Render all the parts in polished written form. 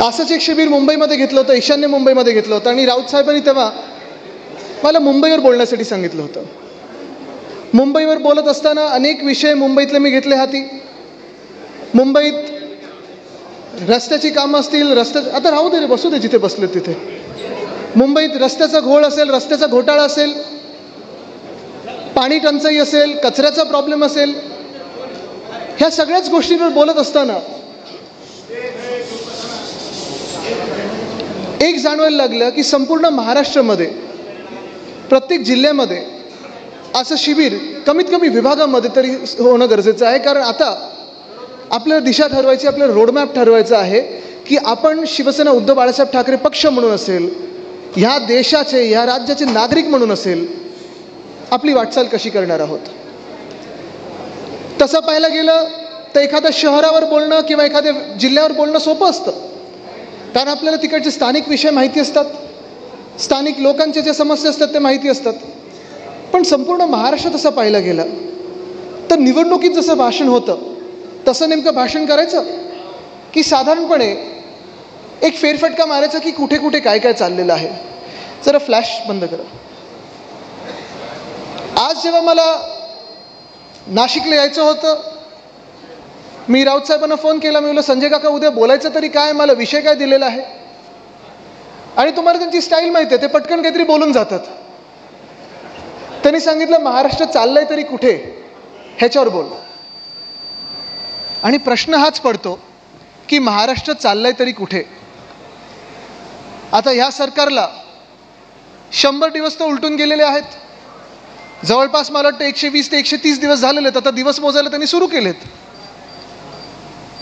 असंच एक शिबिर मुंबईमध्ये घेतलं होतं, ईशान्य मुंबईमध्ये घेतलं होतं आणि राऊत साहेबांनी तेव्हा मला मुंबईवर बोलण्यासाठी सांगितलं होतं. मुंबईवर बोलत असताना अनेक विषय मुंबईतले मी घेतले हाती. मुंबईत रस्त्याची कामं असतील, आता राहू दे रे, बसू दे जिथे बसले तिथे. मुंबईत रस्त्याचा घोळ असेल, रस्त्याचा घोटाळा असेल, पाणी टंचाई असेल, कचऱ्याचा प्रॉब्लेम असेल, ह्या सगळ्याच गोष्टींवर बोलत असताना एक जाणवायला लागलं की संपूर्ण महाराष्ट्रामध्ये प्रत्येक जिल्ह्यामध्ये असं शिबिर कमीत कमी विभागामध्ये तरी होणं गरजेचं आहे. कारण आता आपल्याला दिशा ठरवायची, आपल्याला रोडमॅप ठरवायचा आहे की आपण शिवसेना उद्धव बाळासाहेब ठाकरे पक्ष म्हणून असेल, ह्या देशाचे, ह्या राज्याचे नागरिक म्हणून असेल, आपली वाटचाल कशी करणार आहोत. तसं पाहायला गेलं तर एखाद्या शहरावर बोलणं किंवा एखाद्या जिल्ह्यावर बोलणं सोपं असतं, कारण आपल्याला तिकडचे स्थानिक विषय माहिती असतात, स्थानिक लोकांच्या ज्या समस्या असतात ते माहिती असतात. पण संपूर्ण महाराष्ट्रात असं पाहायला गेलं तर निवडणुकीत जसं भाषण होतं तसं नेमकं भाषण करायचं की साधारणपणे एक फेरफटका मारायचा की कुठे कुठे काय काय चाललेलं आहे. जरा फ्लॅश बंद करा. आज जेव्हा मला नाशिकला यायचं होतं, मी राऊत साहेबांना फोन केला. मी म्हटलं संजय काका उद्या बोलायचं तरी काय, मला विषय काय दिलेला आहे. आणि तुम्हाला त्यांची स्टाईल माहिती आहे, ते पटकन काहीतरी बोलून जातात. त्यांनी सांगितलं महाराष्ट्र चाललंय तरी कुठे, ह्याच्यावर बोल. आणि प्रश्न हाच पडतो की महाराष्ट्र चाललंय तरी कुठे. आता ह्या सरकारला 100 दिवस तर उलटून गेलेले आहेत. जवळपास मला वाटतं 120 ते 130 दिवस झालेले आहेत. आता दिवस मोजायला त्यांनी सुरू केलेत.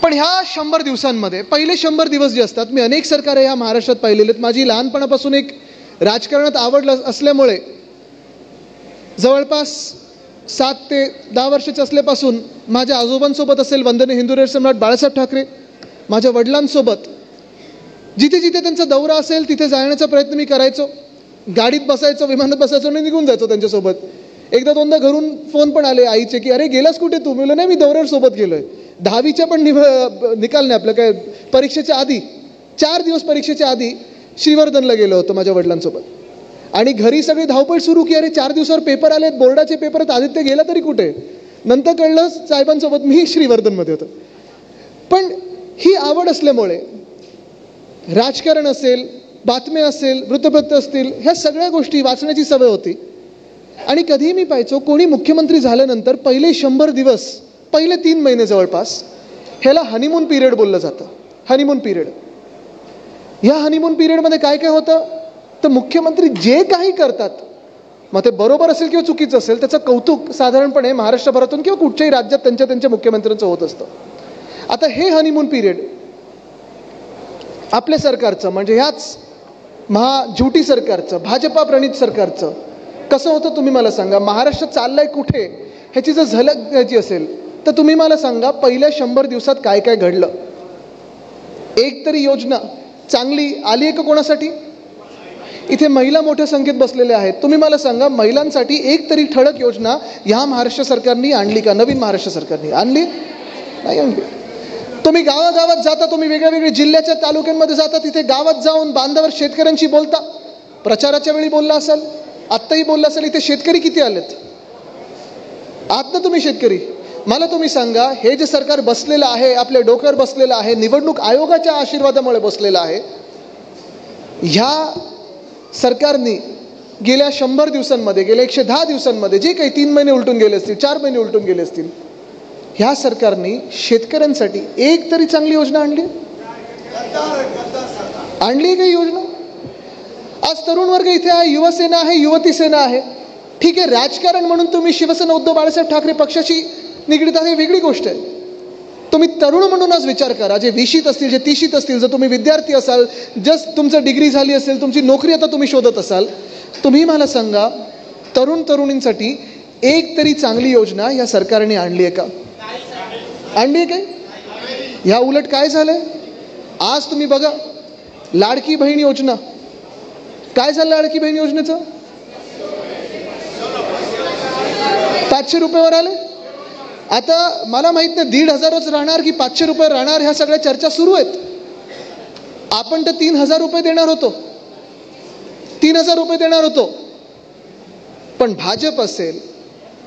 पण ह्या 100 दिवसांमध्ये पहिले 100 दिवस जे असतात, मी अनेक सरकार ह्या महाराष्ट्रात पाहिलेले आहेत. माझी लहानपणापासून एक राजकारणात आवड असल्यामुळे जवळपास 7 ते 10 वर्षाचे असल्यापासून माझ्या आजोबांसोबत असेल, वंदनीय हिंदू सम्राट बाळासाहेब ठाकरे, माझ्या वडिलांसोबत जिथे जिथे त्यांचा दौरा असेल तिथे जाण्याचा प्रयत्न मी करायचो. गाडीत बसायचो, विमानात बसायचो आणि निघून जायचो त्यांच्यासोबत. एकदा दोनदा घरून फोन पण आले आईचे की अरे गेलास कुठे तू. मी म्हणलं नाही, मी दौऱ्यावर सोबत गेलोय. 10वीच्या पण निकाल नाही आपलं काय, परीक्षेच्या आधी 4 दिवस परीक्षेच्या आधी श्रीवर्धनला गेलो होतो माझ्या वडिलांसोबत. आणि घरी सगळी धावपळ सुरू की अरे 4 दिवसावर पेपर आले, बोर्डाचे पेपर आहेत, आदित्य गेला तरी कुठे. नंतर कळलं साहेबांसोबत मी श्रीवर्धनमध्ये होतो. पण ही आवड असल्यामुळे राजकारण असेल, बातम्या असेल, वृत्तपत्र असतील, ह्या सगळ्या गोष्टी वाचण्याची सवय होती. आणि कधीही मी पाहायचो कोणी मुख्यमंत्री झाल्यानंतर पहिले 100 दिवस, पहिले 3 महिने जवळपास ह्याला हनीमून पिरियड बोललं जातं. Honeymoon period. ह्या हनीमून पिरियडमध्ये काय काय होतं तर मुख्यमंत्री जे काही करतात, मग ते बरोबर असेल किंवा चुकीचं असेल, त्याचं कौतुक साधारणपणे महाराष्ट्रभरातून किंवा कुठच्याही राज्यात त्यांच्या मुख्यमंत्र्यांचं होत असतं. आता हे हनीमून पिरियड आपल्या सरकारचं, म्हणजे ह्याच महाझुटी सरकारचं, भाजपा प्रणित सरकारचं कसं होतं तुम्ही मला सांगा. महाराष्ट्र चाललाय कुठे ह्याची जर झलक द्यायची असेल तर तुम्ही मला सांगा पहिल्या 100 दिवसात काय काय घडलं. एक तरी योजना चांगली आली आहे का कोणासाठी. इथे महिला मोठ्या संख्येत बसलेल्या आहेत. तुम्ही मला सांगा महिलांसाठी एक तरी ठळक योजना ह्या महाराष्ट्र सरकारने आणली का. नवीन महाराष्ट्र सरकारने आणली नाही आणली. तुम्ही गावागावात जाता, तुम्ही वेगळ्या जिल्ह्याच्या तालुक्यांमध्ये जाता, तिथे गावात जाऊन बांधावर शेतकऱ्यांशी बोलता. प्रचाराच्या वेळी बोलला असाल, आत्ताही बोलला असेल. इथे शेतकरी किती आलेत आत ना तुम्ही शेतकरी. मला तुम्ही सांगा हे जे सरकार बसलेलं आहे, आपल्या डोक्यावर बसलेलं आहे, निवडणूक आयोगाच्या आशीर्वादामुळे बसलेलं आहे, ह्या सरकारने गेल्या 100 दिवसांमध्ये, गेल्या 110 दिवसांमध्ये जे काही 3 महिने उलटून गेले असतील, 4 महिने उलटून गेले असतील, ह्या सरकारने शेतकऱ्यांसाठी एक तरी चांगली योजना आणली आहे काही योजना. आज तरुण वर्ग इथे आहे, युवसेना आहे, युवती सेना आहे. ठीक आहे, राजकारण म्हणून तुम्ही शिवसेना उद्धव बाळासाहेब ठाकरे पक्षाशी निगडीत आहे, वेगळी गोष्ट आहे. तुम्ही तरुण म्हणून आज विचार करा, जे 20शीत असतील, जे 30शीत असतील, जर तुम्ही विद्यार्थी असाल, जस्ट तुमचं डिग्री झाली असेल, तुमची नोकरी आता तुम्ही शोधत असाल, तुम्ही मला सांगा तरुणींसाठी एक तरी चांगली योजना या सरकारने आणली आहे का. आणली आहे काय. ह्या उलट काय झालंय आज तुम्ही बघा. लाडकी बहीण योजना काय झालं. लाडकी बहीण योजनेचं 500 रुपयावर आले. आता मला माहित नाही 1,500च राहणार की 500 रुपये राहणार, ह्या सगळ्या चर्चा सुरू आहेत. आपण तर 3,000 रुपये देणार होतो, 3,000 रुपये देणार होतो. पण भाजप असेल,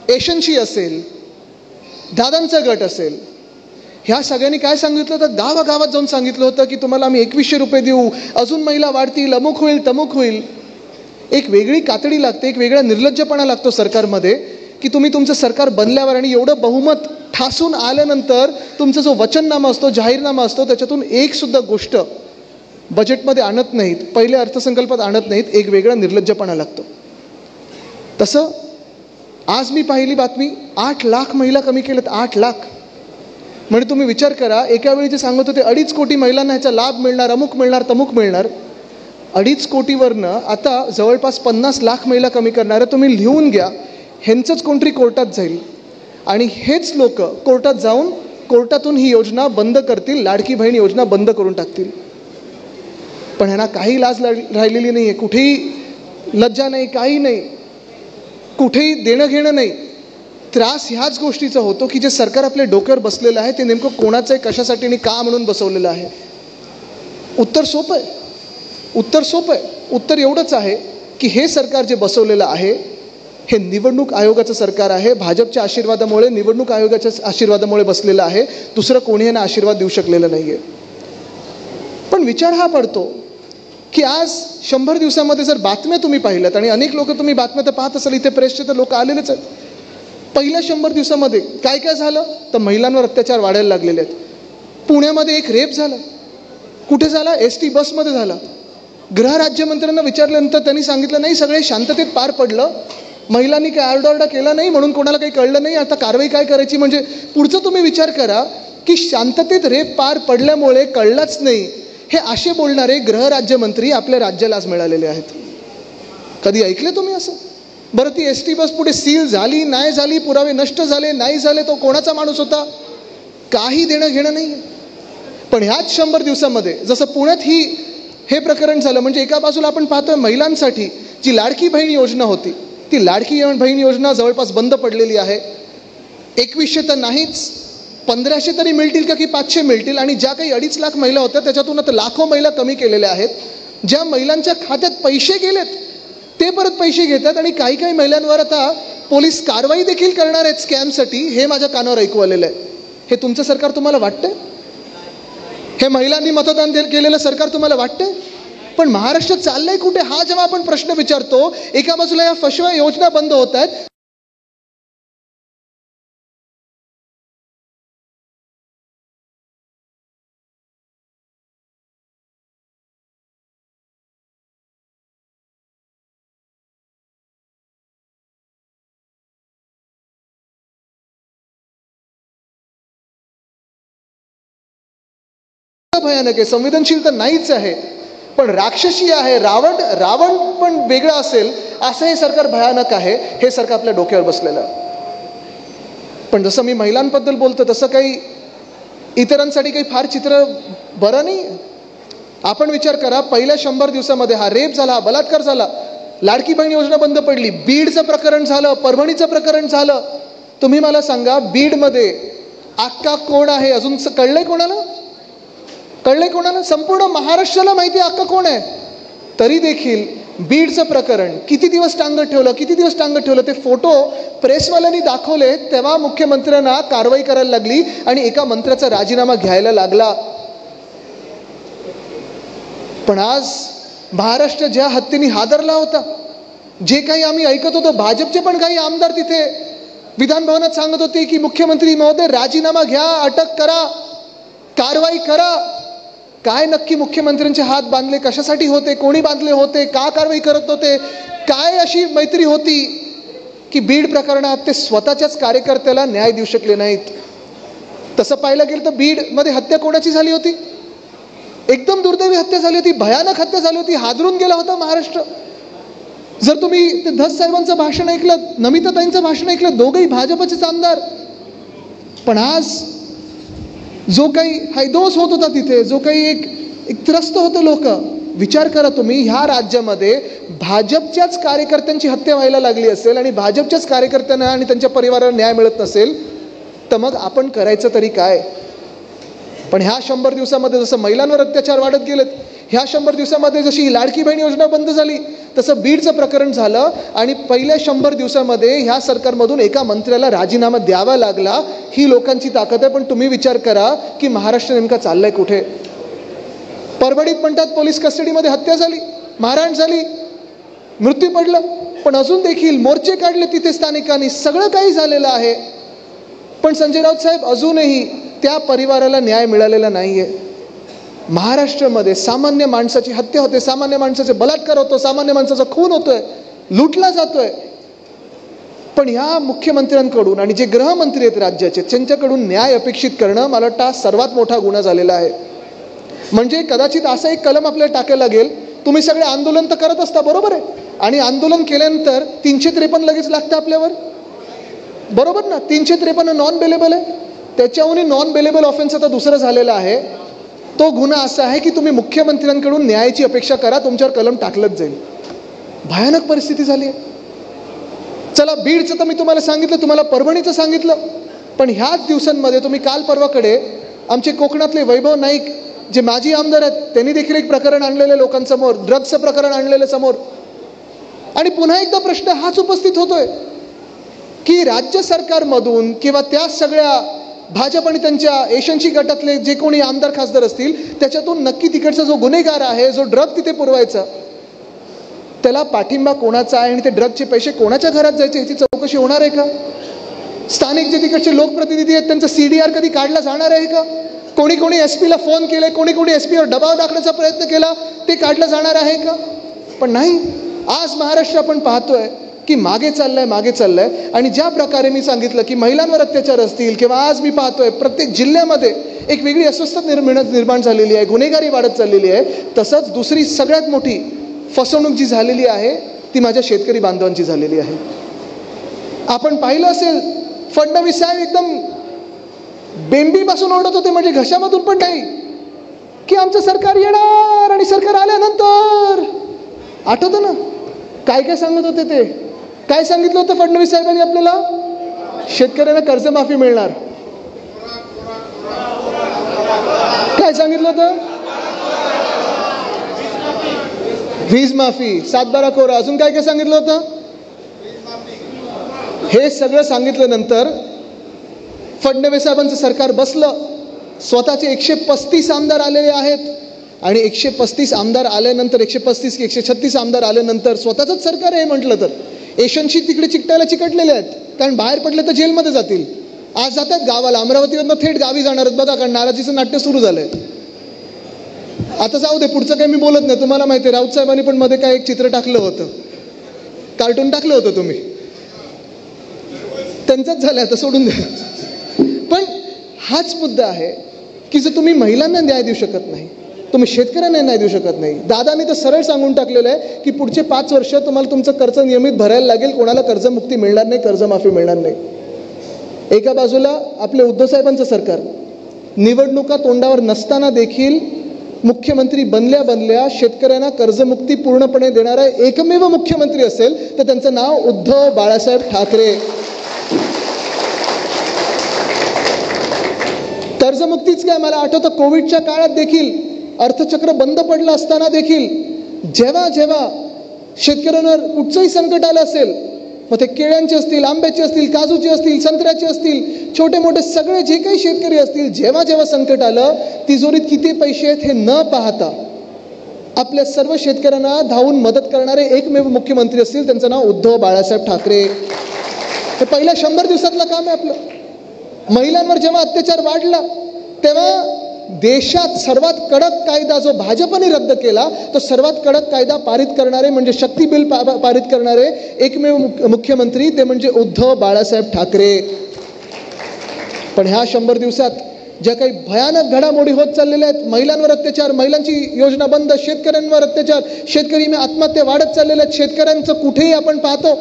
एशनशी असेल, दादांचा गट असेल, ह्या सगळ्यांनी काय सांगितलं होतं? गावागावात जाऊन सांगितलं होतं की तुम्हाला आम्ही 2100 रुपये देऊ, अजून महिला वाढतील, अमुक होईल, तमुक होईल. एक वेगळी कातडी लागते, एक वेगळा निर्लज्जपणा लागतो सरकारमध्ये की तुम्ही तुमचं सरकार बनल्यावर आणि एवढं बहुमत ठासून आल्यानंतर तुमचा जो वचननामा असतो, जाहीरनामा असतो, त्याच्यातून एक सुद्धा गोष्ट बजेटमध्ये आणत नाहीत, पहिल्या अर्थसंकल्पात आणत नाहीत. एक वेगळा निर्लज्जपणा लागतो. तसं आज मी पाहिली बातमी, 8 लाख महिला कमी केल्यात. 8 लाख म्हणजे तुम्ही विचार करा, एका वेळी जे सांगत होते 2.5 कोटी महिलांना ह्याचा लाभ मिळणार, अमुक मिळणार, तमुक मिळणार, 2.5 कोटीवरनं आता जवळपास 50 लाख महिला कमी करणार आहे. तुम्ही लिहून घ्या, ह्यांचंच कोणतरी कोर्टात जाईल आणि हेच लोक कोर्टात जाऊन कोर्टातून ही योजना बंद करतील, लाडकी बहीण योजना बंद करून टाकतील. पण ह्यांना काही लाज राहिलेली नाही आहे, कुठेही लज्जा नाही, काही नाही, कुठेही देणं घेणं नाही. त्रास ह्याच गोष्टीचा होतो की जे सरकार आपल्या डोक्यावर बसलेलं आहे ते नेमकं कोणाचं आहे, कशासाठी आणि का म्हणून बसवलेलं आहे. उत्तर सोपं आहे, उत्तर सोपं आहे. उत्तर एवढंच आहे की हे सरकार जे बसवलेलं आहे हे निवडणूक आयोगाचं सरकार आहे. भाजपच्या आशीर्वादामुळे, निवडणूक आयोगाच्या आशीर्वादामुळे बसलेलं आहे. दुसरं कोणी यांना आशीर्वाद देऊ शकलेलं नाही आहे. पण विचार हा पडतो की आज 100 दिवसामध्ये जर बातम्या तुम्ही पाहिल्यात, आणि अनेक लोक तुम्ही बातम्या तर पाहत असाल, इथे प्रेसचे तर लोक आलेलेच आहेत. पहिल्या 100 दिवसामध्ये काय काय झालं तर महिलांवर अत्याचार वाढायला लागलेले आहेत. पुण्यामध्ये एक रेप झाला. कुठे झाला? ST बसमध्ये झाला. गृहराज्यमंत्र्यांना विचारल्यानंतर त्यांनी सांगितलं नाही, सगळे शांततेत पार पडलं, महिलांनी काय आरडाओरडा केला नाही, म्हणून कोणाला काही कळलं नाही, आता कारवाई काय करायची. म्हणजे पुढचं तुम्ही विचार करा की शांततेत रेप पार पडल्यामुळे कळलंच नाही, हे असे बोलणारे गृहराज्यमंत्री आपल्या राज्याला आज मिळालेले आहेत. कधी ऐकले तुम्ही असं? बरं, ती ST बस पुढे सील झाली, नाही झाली, पुरावे नष्ट झाले, नाही झाले, तो कोणाचा माणूस होता, काही देणं घेणं नाही. पण ह्याच 100 दिवसामध्ये जसं पुण्यात हे प्रकरण झालं, म्हणजे एका बाजूला आपण पाहतोय महिलांसाठी जी लाडकी बहीण योजना होती, ती लाडकी बहीण योजना जवळपास बंद पडलेली आहे. 2100 तर नाहीच, 1500 तरी मिळतील का की 500 मिळतील. आणि ज्या काही 2.5 लाख महिला होत्या त्याच्यातून आता लाखो महिला कमी केलेल्या आहेत. ज्या महिलांच्या खात्यात पैसे गेलेत ते परत पैसे घेतात आणि काही काही महिलांवर आता पोलीस कारवाई देखील करणार आहेत स्कॅमसाठी. हे माझ्या कानावर ऐकू आलेलं आहे. हे तुमचं सरकार तुम्हाला वाटतंय? हे महिलांनी मतदान केलेलं सरकार तुम्हाला वाटतंय? पण महाराष्ट्र चाललंय कुठे, हा जेव्हा आपण प्रश्न विचारतो, एका बाजूला या फसव्या योजना बंद होत आहेत, भयानक आहे. संवेदनशील तर नाहीच आहे, पण राक्षसी आहे. रावण पण वेगळं असेल असं हे सरकार भयानक आहे. हे सरकार आपल्या डोक्यावर बसलेलं आहे. पण जसं मी महिलांबद्दल बोलतो तसं काही इतरांसाठी काही फार चित्र बरं नाही. आपण विचार करा, पहिल्या 100 दिवसामध्ये हा रेप झाला, हा बलात्कार झाला, लाडकी बहीण योजना बंद पडली, बीडचं प्रकरण झालं, परभणीचं प्रकरण झालं. तुम्ही मला सांगा, बीडमध्ये अक्का कोण आहे अजून कळलंय कोणाला? कळलंय कोणाला? संपूर्ण महाराष्ट्राला माहिती आहे अक्का कोण आहे. तरी देखील बीडचं प्रकरण किती दिवस टांगत ठेवलं. ते फोटो प्रेसवाल्यांनी दाखवले तेव्हा मुख्यमंत्र्यांना कारवाई करायला लागली आणि एका मंत्र्याचा राजीनामा घ्यायला लागला. पण आज महाराष्ट्र ज्या हत्तीने हादरला होता, जे काही आम्ही ऐकत होतो, भाजपचे पण काही आमदार तिथे विधान भवनात सांगत होते की मुख्यमंत्री महोदय राजीनामा घ्या, अटक करा, कारवाई करा. काय नक्की मुख्यमंत्र्यांचे हात बांधले कशासाठी होते, कोणी बांधले होते, का कारवाई करत होते, काय अशी मैत्री होती की बीड प्रकरणात ते स्वतःच्याच कार्यकर्त्याला न्याय देऊ शकले नाहीत. तसं पाहायला गेलं तर बीडमध्ये हत्या कोणाची झाली होती? एकदम दुर्दैवी हत्या झाली होती, भयानक हत्या झाली होती. हादरून गेला होता महाराष्ट्र. जर तुम्ही ते धस साहेबांचं भाषण ऐकलं, नमिताताईंचं भाषण ऐकलं, दोघंही भाजपचेच आमदार. पण आज जो काही हैदोस होत होता तिथे, जो काही एक त्रस्त होतं लोक, विचार करा तुम्ही, ह्या राज्यामध्ये भाजपच्याच कार्यकर्त्यांची हत्या व्हायला लागली असेल आणि भाजपच्याच कार्यकर्त्यांना आणि त्यांच्या परिवाराला न्याय मिळत नसेल तर मग आपण करायचं तरी काय? पण ह्या 100 दिवसामध्ये जसं महिलांवर अत्याचार वाढत गेलेत, ह्या 100 दिवसामध्ये जशी ही लाडकी बहीण योजना बंद झाली तसं बीडचं प्रकरण झालं आणि पहिल्या 100 दिवसामध्ये ह्या सरकारमधून एका मंत्र्याला राजीनामा द्यावा लागला. ही लोकांची ताकद आहे. पण तुम्ही विचार करा की महाराष्ट्र नेमका चाललाय कुठे. परभणीत म्हणतात पोलीस कस्टडीमध्ये हत्या झाली, मारहाण झाली, मृत्यू पडलं, पण अजून देखील मोर्चे काढले तिथे स्थानिकांनी, सगळं काही झालेलं आहे. पण संजय राऊत साहेब अजूनही त्या परिवाराला न्याय मिळालेला नाहीये. महाराष्ट्रामध्ये सामान्य माणसाची हत्या होते, सामान्य माणसाचे बलात्कार होतो, सामान्य माणसाचा खून होतोय, लुटला जातोय. पण ह्या मुख्यमंत्र्यांकडून आणि जे गृहमंत्री आहेत राज्याचे त्यांच्याकडून न्याय अपेक्षित करणं मला वाटतं सर्वात मोठा गुन्हा झालेला आहे. म्हणजे कदाचित असं एक कलम आपल्याला टाकायला लागेल, तुम्ही सगळे आंदोलन तर करत असता, बरोबर आहे, आणि आंदोलन केल्यानंतर 353 लगेच लागतं आपल्यावर, बरोबर ना. 353 नॉन बेलेबल आहे. त्याच्याहून नॉन बेलेबल ऑफेन्स आता दुसरं झालेलं आहे. तो गुन्हा असा आहे की तुम्ही मुख्यमंत्र्यांकडून न्यायाची अपेक्षा करा, तुमच्यावर कलम टाकलंच जाईल. भयानक परिस्थिती झाली आहे. चला बीडचं तर मी तुम्हाला सांगितलं, तुम्हाला परभणीचं सांगितलं. पण ह्याच दिवसांमध्ये तुम्ही काल परवाकडे आमचे कोकणातले वैभव नाईक जे माजी आमदार आहेत त्यांनी देखील एक प्रकरण आणलेलं लोकांसमोर, ड्रग्सचं प्रकरण आणलेलं समोर. आणि पुन्हा एकदा प्रश्न हाच उपस्थित होतोय की राज्य सरकारमधून किंवा त्या सगळ्या भाजप आणि त्यांच्या एशनशी गटातले जे कोणी आमदार खासदार असतील त्याच्यातून नक्की तिकडचा जो गुन्हेगार आहे, जो ड्रग तिथे पुरवायचा, त्याला पाठिंबा कोणाचा आहे आणि ते ड्रगचे पैसे कोणाच्या घरात जायचे ह्याची चौकशी होणार आहे का? स्थानिक जे तिकडचे लोकप्रतिनिधी आहेत त्यांचा CDR कधी काढला जाणार आहे का? कोणी कोणी SP ला फोन केले, कोणी कोणी SP वर दबाव टाकण्याचा प्रयत्न केला, ते काढलं जाणार आहे का? पण नाही. आज महाराष्ट्र आपण पाहतोय की मागे चाललंय. आणि ज्या प्रकारे मी सांगितलं की महिलांवर अत्याचार असतील किंवा आज मी पाहतोय प्रत्येक जिल्ह्यामध्ये एक वेगळी अस्वस्थता निर्माण झालेली आहे, गुन्हेगारी वाढत चाललेली आहे. तसंच दुसरी सगळ्यात मोठी फसवणूक जी झालेली आहे ती माझ्या शेतकरी बांधवांची झालेली आहे. आपण पाहिलं असेल फडणवीस साहेब एकदम बेंबीपासून ओढत होते, म्हणजे घशामधून पण नाही, की आमचं सरकार येणार आणि सरकार आल्यानंतर. आठवतं ना काय काय सांगत होते ते? काय सांगितलं होतं फडणवीस साहेबांनी आपल्याला? शेतकऱ्यांना कर्जमाफी मिळणार. काय सांगितलं होतं? वीज माफी, 7/12 कोरा, अजून काय काय सांगितलं होतं? हे सगळं सांगितल्यानंतर फडणवीस साहेबांचं सरकार बसलं. स्वतःचे 135 आमदार आलेले आहेत आणि 135 आमदार आल्यानंतर 135 की 136 आमदार आल्यानंतर स्वतःच सरकार आहे म्हटलं तर एशनशी तिकडे चिकटलेले आहेत, कारण बाहेर पडले तर जेलमध्ये जातील. आज जातात गावाला, अमरावतीवरनं थेट गावी जाणार आहेत बघा, कारण नाराजीचं नाट्य सुरू झालंय. आता जाऊ दे, पुढचं काही मी बोलत नाही. तुम्हाला माहिती आहे राऊत साहेबांनी पण मध्ये काय एक चित्र टाकलं होतं, कार्टून टाकलं होतं तुम्ही, त्यांचंच झालं, आता सोडून द्या. पण हाच मुद्दा आहे की जर तुम्ही महिलांना न्याय देऊ शकत नाही, तुम्ही शेतकऱ्यांना न्याय देऊ शकत नाही. दादांनी तर सरळ सांगून टाकलेलं आहे की पुढचे 5 वर्ष तुम्हाला तुमचं कर्ज नियमित भरायला लागेल, कोणाला कर्जमुक्ती मिळणार नाही, कर्जमाफी मिळणार नाही. एका बाजूला आपले उद्धव साहेबांचं सरकार निवडणुका तोंडावर नसताना देखील मुख्यमंत्री बनल्या शेतकऱ्यांना कर्जमुक्ती पूर्णपणे देणारा एकमेव मुख्यमंत्री असेल तर त्यांचं नाव उद्धव बाळासाहेब ठाकरे. कर्जमुक्तीच काय, मला आठवतं कोविडच्या काळात देखील अर्थचक्र बंद पडलं असताना देखील जेव्हा जेव्हा शेतकऱ्यांवर कुठचंही संकट आलं असेल, मग ते केळ्यांचे असतील, आंब्याचे असतील, काजूचे असतील, संत्र्याचे असतील, छोटे मोठे सगळे जे काही शेतकरी असतील, जेव्हा जेव्हा संकट आलं, तिजोरीत किती पैसे आहेत हे न पाहता आपल्या सर्व शेतकऱ्यांना धावून मदत करणारे एकमेव मुख्यमंत्री असतील, त्यांचं नाव उद्धव बाळासाहेब ठाकरे. हे पहिल्या 100 दिवसातलं काम आहे आपलं. महिलांवर जेव्हा अत्याचार वाढला तेव्हा देशात सर्वात कडक कायदा जो भाजपने रद्द केला, तो सर्वात कडक कायदा पारित करणारे म्हणजे शक्ती बिल पारित करणारे एकमेव मुख्यमंत्री ते म्हणजे उद्धव बाळासाहेब ठाकरे. पण ह्या 100 दिवसात ज्या काही भयानक घडामोडी होत चाललेल्या आहेत, महिलांवर अत्याचार, महिलांची योजना बंद, शेतकऱ्यांवर अत्याचार, शेतकरी आत्महत्या वाढत चाललेल्या आहेत, शेतकऱ्यांचं कुठेही आपण पाहतो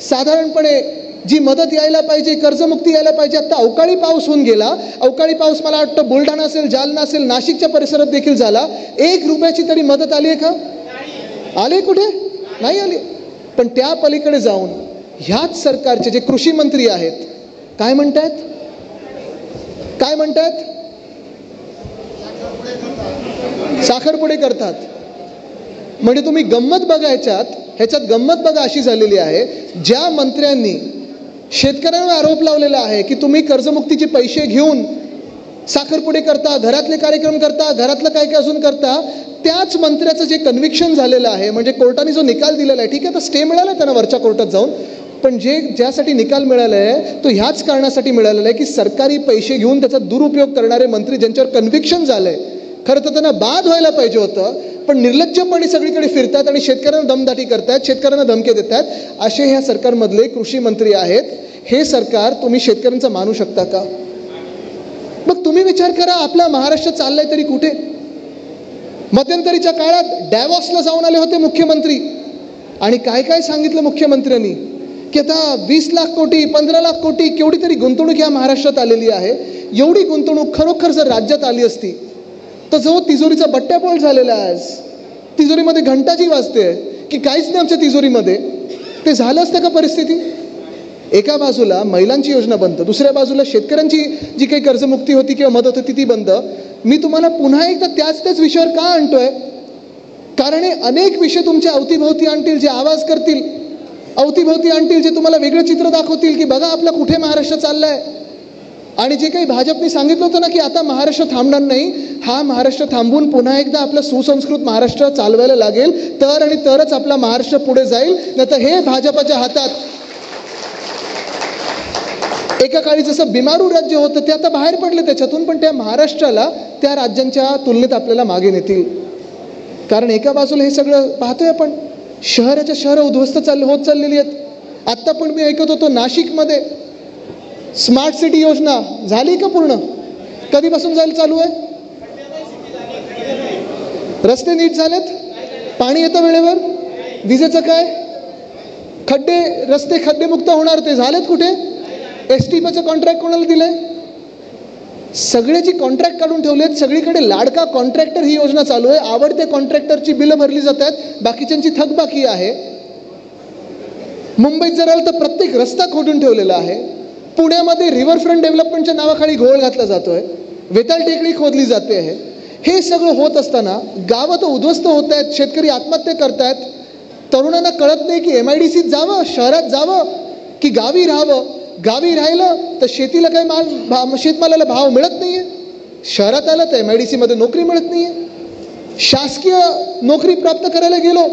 साधारणपणे जी मदत यायला पाहिजे, कर्जमुक्ती यायला पाहिजे, आता अवकाळी पाऊस होऊन गेला. अवकाळी पाऊस मला वाटतं बुलढाणा असेल, जालना असेल, नाशिकच्या परिसरात देखील झाला. 1 रुपयाची तरी मदत आली आहे का? आली कुठे? नाही आली. पण त्या पलीकडे जाऊन ह्याच सरकारचे जे कृषी मंत्री आहेत काय म्हणतायत? साखरपुडे करतात. म्हणजे तुम्ही गंमत बघायच्यात, ह्याच्यात गंमत बघा अशी झालेली आहे, ज्या मंत्र्यांनी शेतकऱ्यांवर आरोप लावलेला आहे की तुम्ही कर्जमुक्तीचे पैसे घेऊन साखरपुडे करता, घरातले कार्यक्रम करता, घरातलं काय काय अजून करता, त्याच मंत्र्याचं जे कन्व्हिक्शन झालेलं आहे, म्हणजे कोर्टाने जो निकाल दिलेला आहे, ठीक आहे, तर स्टे मिळाला त्यांना वरच्या कोर्टात जाऊन, पण ज्यासाठी निकाल मिळाला आहे तो ह्याच कारणासाठी मिळालेला आहे की सरकारी पैसे घेऊन त्याचा दुरुपयोग करणारे मंत्री ज्यांच्यावर कन्व्हिक्शन झालंय, खरं तर त्यांना बाद व्हायला पाहिजे होतं, पण निर्लज्जपणे सगळीकडे फिरतात आणि शेतकऱ्यांना दमदाटी करतात, शेतकऱ्यांना धमके देतात. असे ह्या सरकारमधले कृषी मंत्री आहेत. हे सरकार तुम्ही शेतकऱ्यांचा मानू शकता का? मग तुम्ही विचार करा, आपला महाराष्ट्र चाललाय तरी कुठे? मध्यंतरीच्या काळात डॅव्हॉसला जाऊन आले होते मुख्यमंत्री आणि काय काय सांगितलं मुख्यमंत्र्यांनी की आता 20 लाख कोटी 15 लाख कोटी केवढी तरी गुंतवणूक ह्या महाराष्ट्रात आलेली आहे. एवढी गुंतवणूक खरोखर जर राज्यात आली असती तर जो तिजोरीचा बट्ट्याबोळ झालेला आहे, आज तिजोरीमध्ये घंटाजी वाजते की काहीच नाही आमच्या तिजोरीमध्ये, ते झालं असतं का परिस्थिती? एका बाजूला महिलांची योजना बंद, दुसऱ्या बाजूला शेतकऱ्यांची जी काही कर्जमुक्ती होती किंवा मदत होती ती बंद. मी तुम्हाला पुन्हा एकदा त्याच विषयावर का आणतोय? कारण हे अनेक विषय तुमच्या अवतीभोवती आणतील, जे आवाज करतील, अवतीभोवती आणतील, जे तुम्हाला वेगळं चित्र दाखवतील की बघा आपला कुठे महाराष्ट्र चाललाय. आणि जे काही भाजपने सांगितलं होतं ना की आता महाराष्ट्र थांबणार नाही, हा महाराष्ट्र थांबून पुन्हा एकदा आपलं सुसंस्कृत महाराष्ट्र चालवायला लागेल, तर आणि तरच आपला महाराष्ट्र पुढे जाईल. नाही तर हे भाजपच्या हातात एका काळी जसं बिमारू राज्य होतं ते आता बाहेर पडले त्याच्यातून, पण त्या महाराष्ट्राला त्या राज्यांच्या तुलनेत आपल्याला मागे नेतील. कारण एका बाजूला हे सगळं पाहतोय आपण, शहराच्या शहरं उद्ध्वस्त होत चाललेली आहेत. आत्ता पण मी ऐकत होतो नाशिकमध्ये स्मार्ट सिटी योजना झाली का पूर्ण? कधीपासून जायला चालू आहे? रस्ते नीट झालेत? पाणी येतं वेळेवर? विजेचं काय? खड्डे, रस्ते खड्डेमुक्त होणार, ते झालेत कुठे? एसटीपीचं कॉन्ट्रॅक्ट कोणाला दिलंय? सगळ्याची कॉन्ट्रॅक्ट काढून ठेवलेत. सगळीकडे लाडका कॉन्ट्रॅक्टर ही योजना चालू आहे. आवडत्या कॉन्ट्रॅक्टरची बिलं भरली जातात, बाकीच्यांची थकबाकी आहे. मुंबईत जर आलं तर प्रत्येक रस्ता खोदून ठेवलेला आहे. पुण्यामध्ये रिव्हरफ्रंट डेव्हलपमेंटच्या नावाखाली घोळ घातला जातोय, वेताळ टेकडी खोदली जाते आहे. हे सगळं होत असताना गावं तर उद्ध्वस्त होत आहेत, शेतकरी आत्महत्या करतायत. तरुणांना कळत नाही की MIDCत जावं, शहरात जावं की गावी राहावं. गावी राहिलं तर शेतीला काही शेतमालाला भाव मिळत नाहीये, शहरात आलं तर MIDC मध्ये नोकरी मिळत नाहीये. शासकीय नोकरी प्राप्त करायला गेलो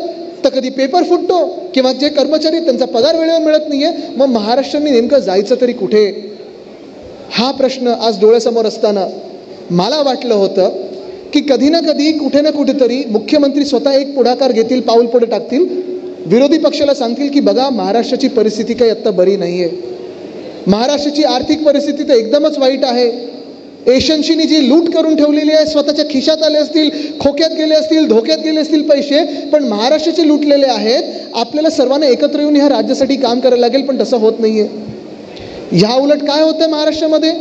तर कधी पेपर फुटतो किंवा जे कर्मचारी त्यांचा पगार वेळेवर मिळत नाहीये. मग महाराष्ट्राने नेमकं जायचं तरी कुठे? हा प्रश्न आज डोळ्यासमोर असताना मला वाटलं होतं की कधी ना कधी कुठे ना कुठेतरी मुख्यमंत्री स्वतः एक पुढाकार घेतील, पाऊल पुढे टाकतील, विरोधी पक्षाला सांगतील की बघा महाराष्ट्राची परिस्थिती काही आत्ता बरी नाहीये, महाराष्ट्राची आर्थिक परिस्थिती तर एकदमच वाईट आहे. एशन्सीनी जी लूट करून ठेवलेली आहे, स्वतःच्या खिशात आले असतील, खोक्यात गेले असतील, धोक्यात गेले असतील पैसे, पण महाराष्ट्राचे लुटलेले आहेत. आपल्याला सर्वांना एकत्र येऊन ह्या राज्यासाठी काम करायला लागेल, पण तसं होत नाहीये. ह्या उलट काय होतंय महाराष्ट्रामध्ये?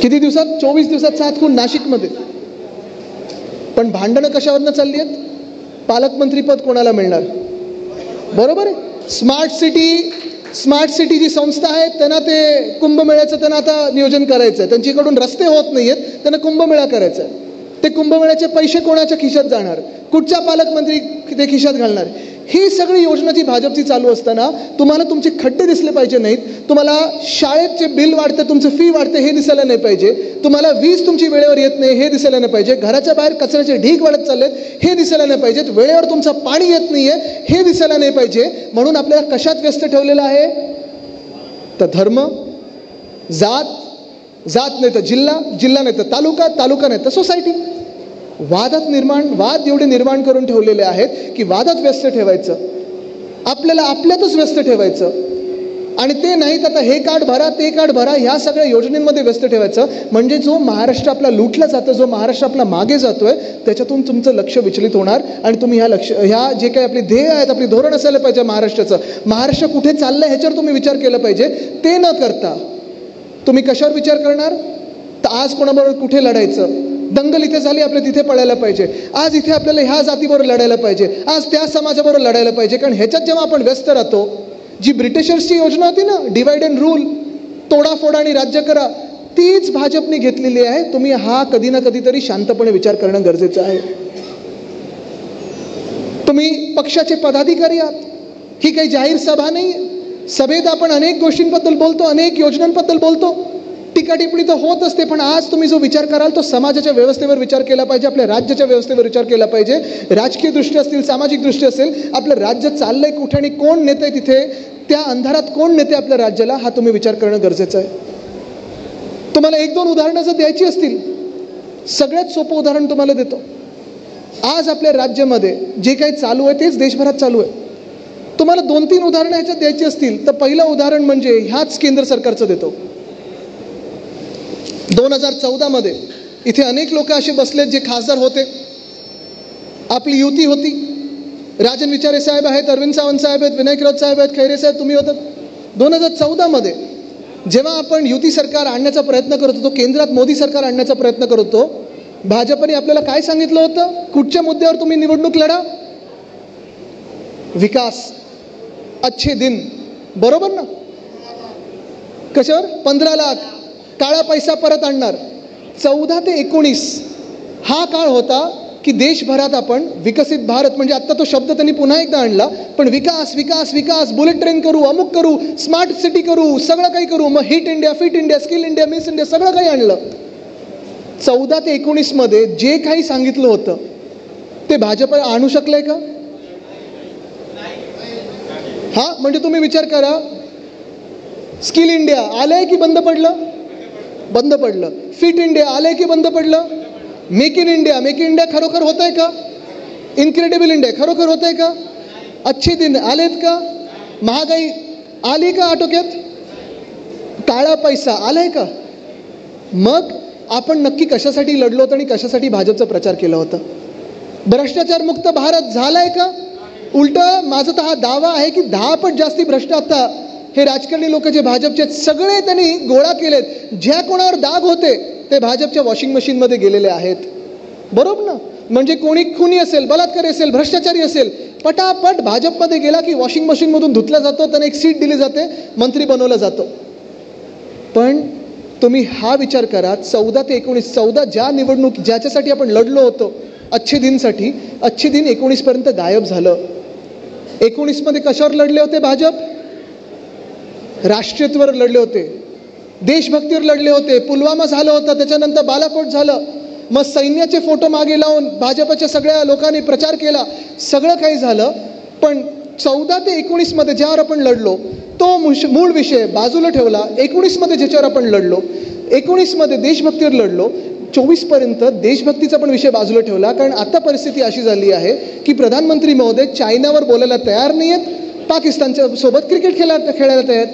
किती दिवसात? 24 दिवसात 7 खून नाशिकमध्ये. पण भांडणं कशावरनं चालली आहेत? पालकमंत्री पद कोणाला मिळणार? बरोबर आहे. स्मार्ट सिटी जी संस्था आहे त्यांना ते कुंभमेळ्याचं त्यांना आता नियोजन करायचं आहे. त्यांच्याकडून रस्ते होत नाही आहेत, त्यांना कुंभमेळा करायचा आहे. ते कुंभमेळ्याचे पैसे कोणाच्या खिशात जाणार? कुठच्या पालकमंत्री ते खिशात घालणार? ही सगळी योजना जी भाजपची चालू असताना तुम्हाला तुमचे खड्डे दिसले पाहिजे नाहीत, तुम्हाला शाळेचे बिल वाढते, तुमचं फी वाढते हे दिसायला नाही पाहिजे, तुम्हाला वीज तुमची वेळेवर येत नाही हे दिसायला नाही पाहिजे, घराच्या बाहेर कचऱ्याचे ढीग वाढत चाललेत हे दिसायला नाही पाहिजेत, वेळेवर तुमचं पाणी येत नाहीये हे दिसायला नाही पाहिजे. म्हणून आपल्याला कशात व्यस्त ठेवलेलं आहे? तर धर्म, जात नाही तर जिल्हा नाही तर तालुका नाही तर सोसायटी. वाद एवढे निर्माण करून ठेवलेले आहेत की वादात व्यस्त ठेवायचं, आपल्याला आपल्यातच व्यस्त ठेवायचं. आणि ते नाहीत आता हे कार्ड भरा ते कार्ड भरा ह्या सगळ्या योजनेमध्ये व्यस्त ठेवायचं. म्हणजे जो महाराष्ट्र आपला लुटला जातो, जो महाराष्ट्र आपला मागे जातोय, त्याच्यातून तुमचं लक्ष विचलित होणार आणि तुम्ही ह्या जे काही आपली ध्येय आहेत, आपली धोरण असायला पाहिजे महाराष्ट्राचं, महाराष्ट्र कुठे चाललंय ह्याच्यावर तुम्ही विचार केला पाहिजे. ते न करता तुम्ही कशावर विचार करणार? तर आज कोणाबरोबर कुठे लढायचं? दंगल इथे झाली, आपल्या तिथे पळायला पाहिजे. आज इथे आपल्याला ह्या जातीबरोबर लढायला पाहिजे, आज त्या समाजाबरोबर लढायला पाहिजे. कारण ह्याच्यात जेव्हा आपण व्यस्त राहतो, जी ब्रिटिशर्सची योजना होती ना, डिवाइड अँड रूल, तोडाफोड आणि राज्य करा, तीच भाजपने घेतलेली आहे. तुम्ही हा कधी ना कधीतरी शांतपणे विचार करणं गरजेचं आहे. तुम्ही पक्षाचे पदाधिकारी आहात. ही काही जाहीर सभा नाही आहे. सभेत आपण अनेक गोष्टींबद्दल बोलतो, अनेक योजनांबद्दल बोलतो, टीका टिप्पणी तर होत असते. पण आज तुम्ही जो विचार कराल तो समाजाच्या व्यवस्थेवर विचार केला पाहिजे, आपल्या राज्याच्या व्यवस्थेवर विचार केला पाहिजे. राजकीय दृष्टी असतील, सामाजिक दृष्टी असेल, आपलं राज्य चाललंय कुठे आणि कोण नेते तिथे, त्या अंधारात कोण नेते आपल्या राज्याला, हा तुम्ही विचार करणं गरजेचं आहे. तुम्हाला एक दोन उदाहरणं जर द्यायची असतील, सगळ्यात सोपं उदाहरण तुम्हाला देतो. आज आपल्या राज्यामध्ये जे काही चालू आहे तेच देशभरात चालू आहे. तुम्हाला 2-3 उदाहरणं ह्याच्यात द्यायची असतील तर पहिलं उदाहरण म्हणजे ह्याच केंद्र सरकारचं देतो. 2014 मध्ये इथे अनेक लोक असे बसलेत जे खासदार होते. आपली युती होती. राजन विचारे साहेब आहेत, अरविंद सावंत साहेब आहेत, विनायक राऊत साहेब आहेत, खैरे साहेब तुम्ही होतात. 2014 मध्ये जेव्हा आपण युती सरकार आणण्याचा प्रयत्न करत होतो, केंद्रात मोदी सरकार आणण्याचा प्रयत्न करत होतो, भाजपने आपल्याला काय सांगितलं होतं? कुठच्या मुद्द्यावर तुम्ही निवडणूक लढा? विकास, अच्छे दिन, बरोबर ना? कशावर? 15 लाख, काळा पैसा परत आणणार. 14 ते 19 हा काळ होता की देशभरात आपण विकसित भारत, म्हणजे आता तो शब्द त्यांनी पुन्हा एकदा आणला, पण विकास विकास विकास, बुलेट ट्रेन करू, अमुक करू, स्मार्ट सिटी करू, सगळं काही करू, मग hit India, fit India, skill India, miss India, सगळं काही आणलं. 14 ते 19 मध्ये जे काही सांगितलं होतं ते भाजप आणू शकलंय का? हा, म्हणजे तुम्ही विचार करा, स्किल इंडिया आलंय की बंद पडलं? बंद पडलं. फिट इंडिया आलंय की बंद पडलं? मेक इन इंडिया खरोखर होत आहे का? इनक्रेडिबल इंडिया खरोखर होत आहे का? अच्छे दिन आलेत का? महागाई आली का आटोक्यात? काळा पैसा आलाय का? मग आपण नक्की कशासाठी लढलो होतो आणि कशासाठी भाजपचा प्रचार केला होता? भ्रष्टाचार मुक्त भारत झालाय का? उलट माझा तर हा दावा आहे की 10 पट जास्ती भ्रष्ट आता हे राजकारणी लोक जे भाजपचे सगळे त्यांनी गोळा केलेत. ज्या कोणावर दाग होते ते भाजपच्या वॉशिंग मशीनमध्ये गेलेले आहेत. बरोबर ना? म्हणजे कोणी खुनी असेल, बलात्कारी असेल, भ्रष्टाचारी असेल, पटापट भाजपमध्ये गेला की वॉशिंग मशीनमधून धुतला जातो, त्यांना एक सीट दिली जाते, मंत्री बनवलं जातं. पण तुम्ही हा विचार करा, 14 ते 19, 14 ज्या निवडणूक ज्याच्यासाठी आपण लढलो होतो अच्छे दिनसाठी, अच्छे दिन 19 पर्यंत गायब झालं. 19 मध्ये कशावर लढले होते भाजप? राष्ट्रीयत्वावर लढले होते, देशभक्तीवर लढले होते. पुलवामा झालं होतं, त्याच्यानंतर बालाकोट झालं, मग सैन्याचे फोटो मागे लावून भाजपच्या सगळ्या लोकांनी प्रचार केला, सगळं काही झालं. पण 14 ते 19 मध्ये ज्यावर आपण लढलो तो मूळ विषय बाजूला ठेवला. 19 मध्ये ज्याच्यावर आपण लढलो, 19 मध्ये देशभक्तीवर लढलो, 24 पर्यंत देशभक्तीचा पण विषय बाजूला ठेवला. कारण आता परिस्थिती अशी झाली आहे की प्रधानमंत्री महोदय चायनावर बोलायला तयार नाही आहेत, पाकिस्तानच्या सोबत क्रिकेट खेळायला तयार.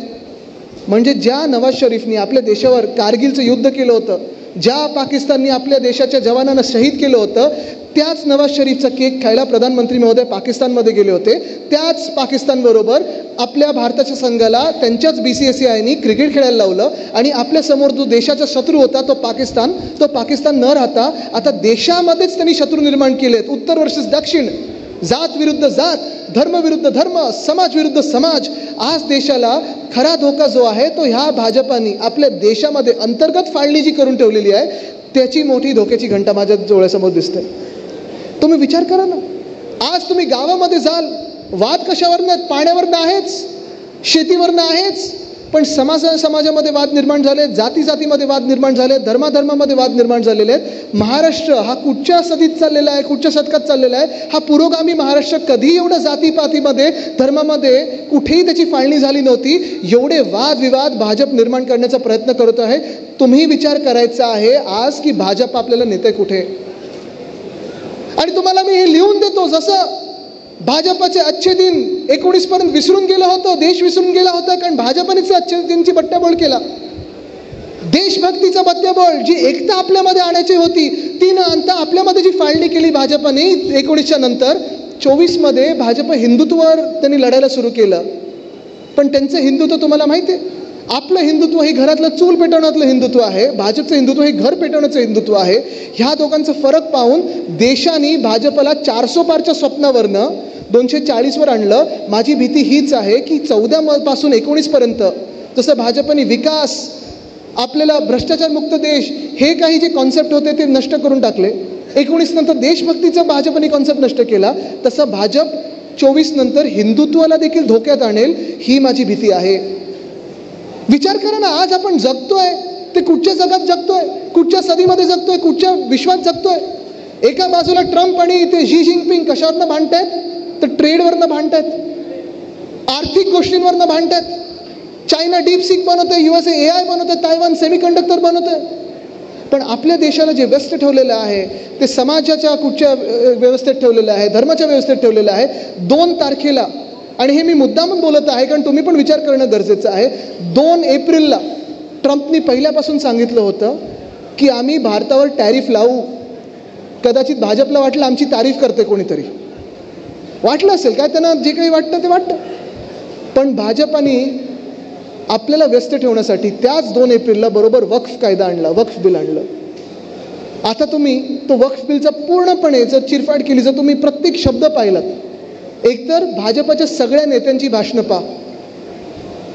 म्हणजे ज्या नवाज शरीफनी आपल्या देशावर कारगिलचं युद्ध केलं होतं, ज्या पाकिस्ताननी आपल्या देशाच्या जवानांना शहीद केलं होतं, त्याच नवाज शरीफचा केक खायला प्रधानमंत्री महोदय पाकिस्तानमध्ये गेले होते. त्याच पाकिस्तानबरोबर आपल्या भारताच्या संघाला त्यांच्याच BCCIनी क्रिकेट खेळायला लावलं. आणि आपल्यासमोर जो देशाचा शत्रू होता तो पाकिस्तान न राहता आता देशामध्येच त्यांनी शत्रू निर्माण केलेत. उत्तर वर्सेस दक्षिण, जात विरुद्ध जात, धर्म विरुद्ध धर्म, समाज विरुद्ध समाज. आज देशाला खरा धोका जो आहे तो ह्या भाजपानी आपल्या देशामध्ये अंतर्गत फाळणी जी करून ठेवलेली आहे त्याची मोठी धोक्याची घंटा माझ्या डोळ्यासमोर दिसते. तुम्ही विचार करा ना, आज तुम्ही गावामध्ये जाल, वाद कशावरनं? पाण्यावरनं आहेच, शेतीवरनं आहेच, पण समाजामध्ये वाद निर्माण झाले, जातीमध्ये वाद निर्माण झाले, धर्मामध्ये वाद निर्माण झालेले आहेत. महाराष्ट्र हा कुठच्या सदीत चाललेला आहे, कुठच्या शतकात चाललेला आहे? हा पुरोगामी महाराष्ट्र. कधी एवढं जातीपातीमध्ये, धर्मामध्ये कुठेही त्याची फाळणी झाली नव्हती. एवढे वादविवाद भाजप निर्माण करण्याचा प्रयत्न करत आहे. तुम्ही विचार करायचा आहे आज की भाजप आपल्याला नेते कुठे. आणि तुम्हाला मी हे लिहून देतो, जसं भाजपचे अच्छे दिन 19 पर्यंत विसरून गेलं होतं, देश विसरून गेला होता, कारण भाजपनेच अच्छे दिनची बट्ट्याबोळ केला. देशभक्तीचा बट्ट्याबोळ, जी एकता आपल्यामध्ये आणायची होती ती न आणता आपल्यामध्ये जी फाळणी केली भाजपने 19च्या नंतर. 24 मध्ये भाजप हिंदुत्वावर त्यांनी लढायला सुरू केलं. पण त्यांचं हिंदुत्व तुम्हाला माहिती आहे, आपलं हिंदुत्व हे घरातलं चूल पेटवण्यातलं हिंदुत्व आहे, भाजपचं हिंदुत्व हे घर पेटवण्याचं हिंदुत्व आहे. ह्या दोघांचा फरक पाहून देशाने भाजपला 400 पारच्या स्वप्नावरनं 240वर आणलं. माझी भीती हीच आहे की 14 पासून 19 पर्यंत जसं भाजपने विकास, आपल्याला भ्रष्टाचारमुक्त देश हे काही जे कॉन्सेप्ट होते ते नष्ट करून टाकले. 19 नंतर देशभक्तीचा भाजपने कॉन्सेप्ट नष्ट केला. तसं भाजप 24 नंतर हिंदुत्वाला देखील धोक्यात आणेल ही माझी भीती आहे. विचार करा ना, आज आपण जगतोय ते कुठच्या जगात जगतोय, कुठच्या सदीमध्ये जगतोय, कुठच्या विश्वात जगतोय. एका बाजूला ट्रम्प आणि ते शी जिनपिंग कशावरनं भांडतायत, तर ट्रेडवरनं भांडतायत, आर्थिक गोष्टींवरनं भांडतायत. चायना डीपसीक बनवतोय, USA AI बनवतोय, तायवान सेमीकंडक्टर बनवतोय. पण आपल्या देशाला जे व्यस्त ठेवलेलं आहे ते समाजाच्या कुठच्या व्यवस्थेत ठेवलेलं आहे, धर्माच्या व्यवस्थेत ठेवलेलं आहे. 2 तारखेला, आणि हे मी मुद्दामून बोलत आहे कारण तुम्ही पण विचार करणं गरजेचं आहे, 2 एप्रिलला ट्रम्पनी पहिल्यापासून सांगितलं होतं की आम्ही भारतावर टॅरिफ लावू. कदाचित भाजपला वाटलं आमची तारीफ करते कोणीतरी, वाटलं असेल काय त्यांना, जे काही वाटतं ते वाटतं. पण भाजपाने आपल्याला व्यस्त ठेवण्यासाठी त्याच 2 एप्रिलला बरोबर वक्फ कायदा आणला, वक्फ बिल आणलं. आता तुम्ही तो वक्फ बिलचा पूर्णपणे जर चिरफाड केली, जर तुम्ही प्रत्येक शब्द पाहिलात, एकतर भाजपाच्या सगळ्या नेत्यांची भाषणं पहा,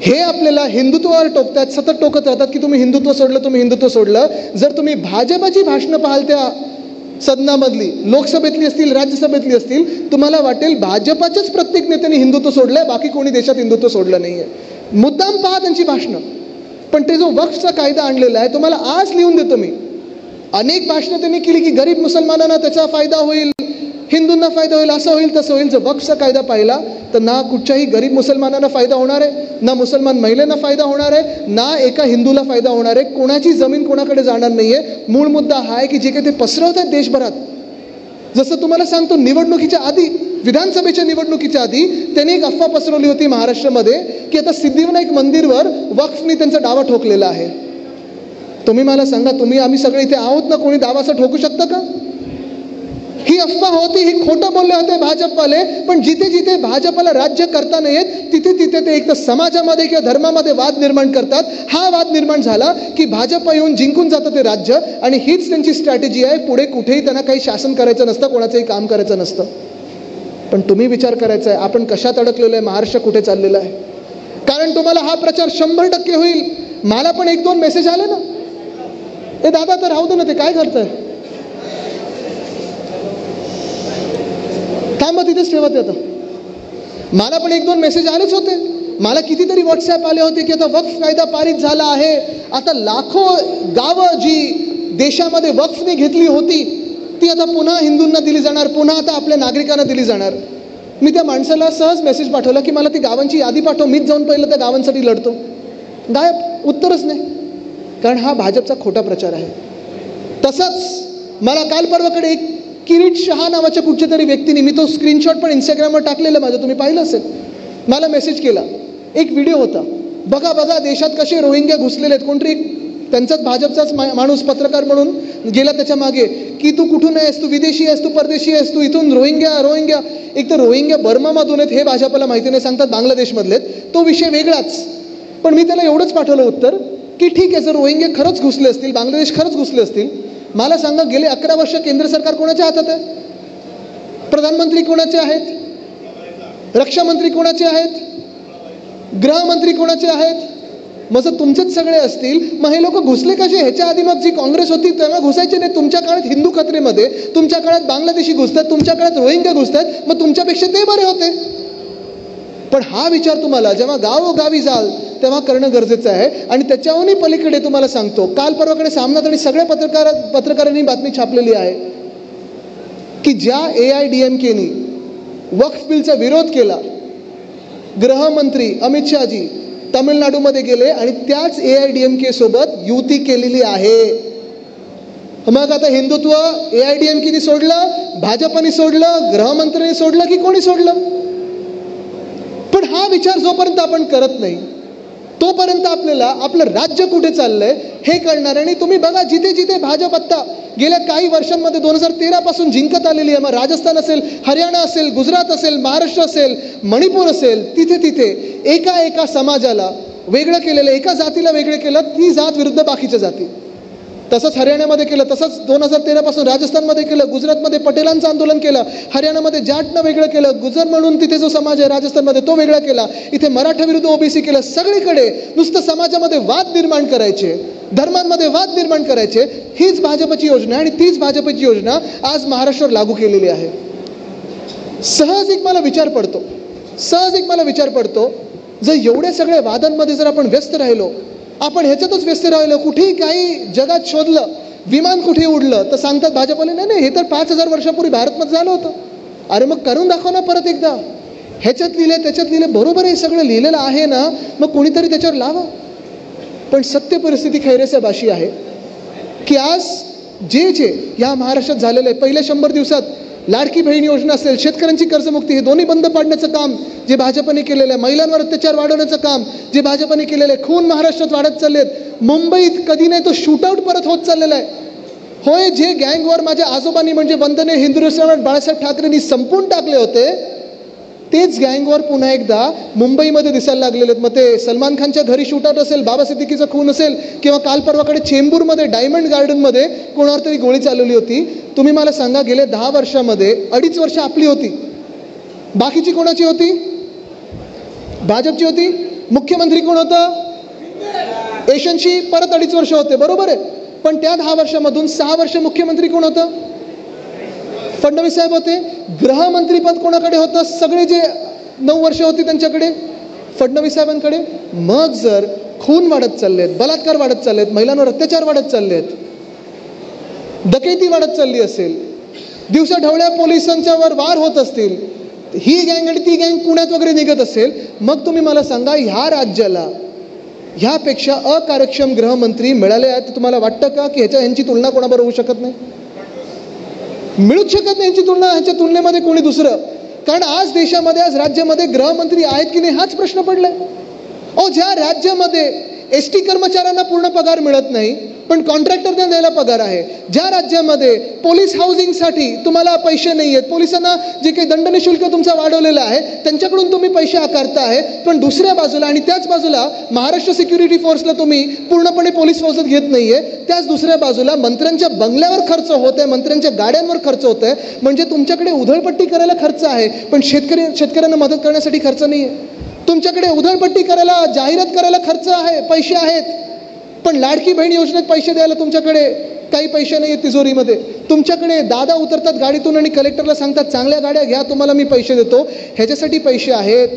हे आपल्याला हिंदुत्वावर टोकतात, सतत टोकत राहतात की तुम्ही हिंदुत्व सोडलं, तुम्ही हिंदुत्व सोडलं. जर तुम्ही भाजपाची भाषणं पाहाल त्या सदनामधली, लोकसभेतली असतील, राज्यसभेतली असतील, तुम्हाला वाटेल भाजपाच्याच प्रत्येक नेत्यांनी हिंदुत्व सोडलंय, बाकी कोणी देशात हिंदुत्व सोडलं नाहीये. मुद्दाम पहा त्यांची भाषणं. पण ते जो वक्फचा कायदा आणलेला आहे, तुम्हाला आज लिहून देतो मी, अनेक भाषणं त्यांनी केली की गरीब मुसलमानांना त्याचा फायदा होईल, हिंदूंना फायदा होईल, असं होईल तसं होईल. जर वक्फचा कायदा पाहिला तर ना कुठच्याही गरीब मुसलमानांना फायदा होणार आहे, ना मुसलमान महिलांना फायदा होणार आहे, ना एका हिंदूला फायदा होणार आहे. कोणाची जमीन कोणाकडे जाणार नाहीये. मूळ मुद्दा हा आहे की जे काही ते पसरवतात देशभरात, जसं तुम्हाला सांगतो, निवडणुकीच्या आधी, विधानसभेच्या निवडणुकीच्या आधी त्यांनी एक अफवा पसरवली होती महाराष्ट्रामध्ये की आता सिद्धिविनायक मंदिरवर वक्फनी त्यांचा दावा ठोकलेला आहे. तुम्ही मला सांगा, आम्ही सगळे इथे आहोत ना, कोणी दावा असा ठोकू शकतं का? ही अफवा होती, ही खोटं बोलले होते भाजपवाले. पण जिथे जिथे भाजपला राज्य करता नाही येत तिथे तिथे ते एक तर समाजामध्ये किंवा धर्मामध्ये वाद निर्माण करतात. हा वाद निर्माण झाला की भाजप येऊन जिंकून जातं ते राज्य, आणि हीच त्यांची स्ट्रॅटेजी आहे. पुढे कुठेही त्यांना काही शासन करायचं नसतं, कोणाचंही काम करायचं नसतं. पण तुम्ही विचार करायचा आहे आपण कशात अडकलेलो आहे, महाराष्ट्र कुठे चाललेला आहे. कारण तुम्हाला हा प्रचार 100% होईल. मला पण 1-2 मेसेज आले ना, ए दादा तर राहू दे ना, ते काय करताय, थांबा तिथेच ठेवा ते. आता मला पण 1-2 मेसेज आलेच होते. मला कितीतरी व्हॉट्सॲप आले होते की आता वक्फ कायदा पारित झाला आहे, आता लाखो गावं जी देशामध्ये वक्फने घेतली होती ती आता पुन्हा हिंदूंना दिली जाणार, पुन्हा आता आपल्या नागरिकांना दिली जाणार. मी त्या माणसाला सहज मेसेज पाठवला की मला ती गावांची यादी पाठव, मीच जाऊन पहिलं त्या गावांसाठी लढतो. गायब, उत्तरच नाही. कारण हा भाजपचा खोटा प्रचार आहे. तसंच मला काल परवाकडे एक किरीट शहा नावाच्या कुठच्या तरी व्यक्तीने, मी तो स्क्रीनशॉट पण इंस्टाग्रामवर टाकलेला माझं, तुम्ही पाहिलं असेल, मला मेसेज केला. एक व्हिडिओ होता, बघा बघा देशात कसे रोहिंग्या घुसलेले आहेत. कोणतरी त्यांचाच भाजपचाच माणूस पत्रकार म्हणून गेला त्याच्या मागे की तू कुठून आहेस, तू विदेशी आहेस, तू परदेशी आहेस, तू इथून रोहिंग्या. एक तर रोहिंग्या बर्मामधून आहेत हे भाजपला माहिती नाही, सांगतात बांगलादेशमधले, तो विषय वेगळाच. पण मी त्याला एवढंच पाठवलं उत्तर की ठीक आहे, जर रोहिंग्या खरंच घुसले असतील, बांगलादेश खरंच घुसले असतील, मला सांगा गेले 11 वर्ष केंद्र सरकार कोणाच्या हातात आहे? प्रधानमंत्री कोणाचे आहेत? रक्षामंत्री कोणाचे आहेत? गृहमंत्री कोणाचे आहेत? मग जर तुमचेच सगळे असतील, मग हे लोक घुसले कसे? ह्याच्या आधी मग जी काँग्रेस होती तेव्हा घुसायचे नाही. तुमच्या काळात हिंदू खत्रेमध्ये, तुमच्या काळात बांगलादेशी घुसतात, तुमच्या काळात रोहिंग्या घुसतात, मग तुमच्यापेक्षा ते बरे होते. पण हा विचार तुम्हाला जेव्हा गावोगावी जाल तेव्हा करणं गरजेचं आहे. आणि त्याच्याहूनही पलीकडे तुम्हाला सांगतो, काल परवाकडे सामनात आणि सगळ्या पत्रकारांनी बातमी छापलेली आहे की ज्या AIDMKनी वक्फ बिलचा विरोध केला, गृहमंत्री अमित शहाजी तामिळनाडूमध्ये गेले आणि त्याच AIDMK सोबत युती केलेली आहे. मग आता हिंदुत्व AIDMKनी सोडलं, भाजपने सोडलं, गृहमंत्र्यांनी सोडलं की कोणी सोडलं? पण हा विचार जोपर्यंत आपण करत नाही तोपर्यंत आपल्याला आपलं राज्य कुठे चाललंय हे कळणार. आणि तुम्ही बघा जिथे जिथे भाजप आत्ता गेल्या काही वर्षांमध्ये 2013 पासून जिंकत आलेली आहे, मग राजस्थान असेल, हरियाणा असेल, गुजरात असेल, महाराष्ट्र असेल, मणिपूर असेल, तिथे तिथे एका समाजाला वेगळं केलेलं, एका जातीला वेगळं केलं, ती जात विरुद्ध बाकीच्या जाती. तसंच हरियाणामध्ये केलं, तसंच 2013 पासून राजस्थानमध्ये केलं, गुजरातमध्ये पटेलांचं आंदोलन केलं, हरियाणामध्ये जाटनं वेगळं केलं, गुजर म्हणून तिथे जो समाज आहे राजस्थानमध्ये तो वेगळा केला, इथे मराठा विरुद्ध OBC केलं. सगळीकडे नुसतं समाजामध्ये वाद निर्माण करायचे. धर्मांमध्ये वाद निर्माण करायचे, हीच भाजपची योजना आणि तीच भाजपची योजना आज महाराष्ट्रावर लागू केलेली आहे. सहज एक मला विचार पडतो, जर एवढ्या सगळ्या वादांमध्ये जर आपण व्यस्त राहिलो, आपण ह्याच्यातच व्यस्त राहिलो, कुठेही काही जगात शोधलं, विमान कुठे उडलं तर सांगतात भाजपवाले नाही हे तर 5000 वर्षापूर्वी भारतमध्ये झालं होतं. अरे मग करून दाखवा ना परत एकदा. ह्याच्यात लिहिलं त्याच्यात लिहिलं, बरोबर हे सगळं लिहिलेलं आहे ना, मग कोणीतरी त्याच्यावर लावा. पण सत्य परिस्थिती खैरेसाहेब अशी आहे की आज जे या महाराष्ट्रात झालेलं आहे, पहिल्या 100 दिवसात लाडकी बहीण योजना असेल, शेतकऱ्यांची कर्जमुक्ती, हे दोन्ही बंद पाडण्याचं काम जे भाजपने केलेलं आहे, महिलांवर अत्याचार वाढवण्याचं काम जे भाजपने केलेलं आहे, खून महाराष्ट्रात वाढत चाललेत, मुंबईत कधी नाही तो शूटआउट परत होत चाललेला आहे. होय, जे गँगवर माझ्या आजोबांनी म्हणजे वंदनीय हिंदू सम्राट बाळासाहेब ठाकरेंनी संपून टाकले होते, तेच गँगवर पुन्हा एकदा मुंबईमध्ये दिसायला लागलेले आहेत. मग ते सलमान खानच्या घरी शूटआउट असेल, बाबा सिद्दीकीचा खून असेल, किंवा काल परवाकडे चेंबूरमध्ये डायमंड गार्डनमध्ये कोणावर तरी गोळी चालवली होती. तुम्ही मला सांगा, गेल्या 10 वर्षामध्ये 2.5 वर्ष आपली होती, बाकीची कोणाची होती? भाजपची होती. मुख्यमंत्री कोण होता? एशनशी परत 2.5 वर्ष होते, बरोबर आहे. पण त्या 10 वर्षामधून 6 वर्ष मुख्यमंत्री कोण होतं? फडणवीस साहेब होते. गृहमंत्रीपद कोणाकडे होतं? सगळे जे 9 वर्ष होती त्यांच्याकडे, फडणवीस साहेबांकडे. मग जर खून वाढत चाललेत, बलात्कार वाढत चाललेत, महिलांवर अत्याचार वाढत चाललेत, डकैती वाढत चालली असेल, दिवसा ढवळ्या पोलिसांच्या वर वार होत असतील, ही गँग आणि ती गँग पुण्यात वगैरे निघत असेल, मग तुम्ही मला सांगा, ह्या राज्याला ह्यापेक्षा अकार्यक्षम गृहमंत्री मिळाले आहेत? तुम्हाला वाटतं का की ह्यांची तुलना कोणाबरोबर होऊ शकत नाही? मिळूच शकत नाही यांची तुलना ह्याच्या तुलनेमध्ये कोणी दुसरं. कारण आज देशामध्ये, आज राज्यामध्ये गृहमंत्री आहेत की नाही हाच प्रश्न पडलाय. ज्या राज्यामध्ये एसटी कर्मचाऱ्यांना पूर्ण पगार मिळत नाही पण कॉन्ट्रॅक्टरना द्यायला पगार आहे, ज्या राज्यामध्ये पोलीस हाऊसिंगसाठी तुम्हाला पैसे नाही आहेत, पोलिसांना जे काही दंडनी शुल्क तुमचा वाढवलेलं आहे त्यांच्याकडून तुम्ही पैसे आकारताय, पण दुसऱ्या बाजूला आणि त्याच बाजूला महाराष्ट्र सिक्युरिटी फोर्सला तुम्ही पूर्णपणे पोलीस फौजात घेत नाहीये, त्याच दुसऱ्या बाजूला मंत्र्यांच्या बंगल्यावर खर्च होत आहे, मंत्र्यांच्या गाड्यांवर खर्च होत आहे. म्हणजे तुमच्याकडे उधळपट्टी करायला खर्च आहे पण शेतकऱ्यांना मदत करण्यासाठी खर्च नाही आहे. तुमच्याकडे उधळपट्टी करायला, जाहिरात करायला खर्च आहे, पैसे आहेत, पण लाडकी बहीण योजनेत पैसे द्यायला तुमच्याकडे काही पैसे नाही आहेत तिजोरीमध्ये. तुमच्याकडे दादा उतरतात गाडीतून आणि कलेक्टरला सांगतात चांगल्या गाड्या घ्या, तुम्हाला मी पैसे देतो, ह्याच्यासाठी पैसे आहेत,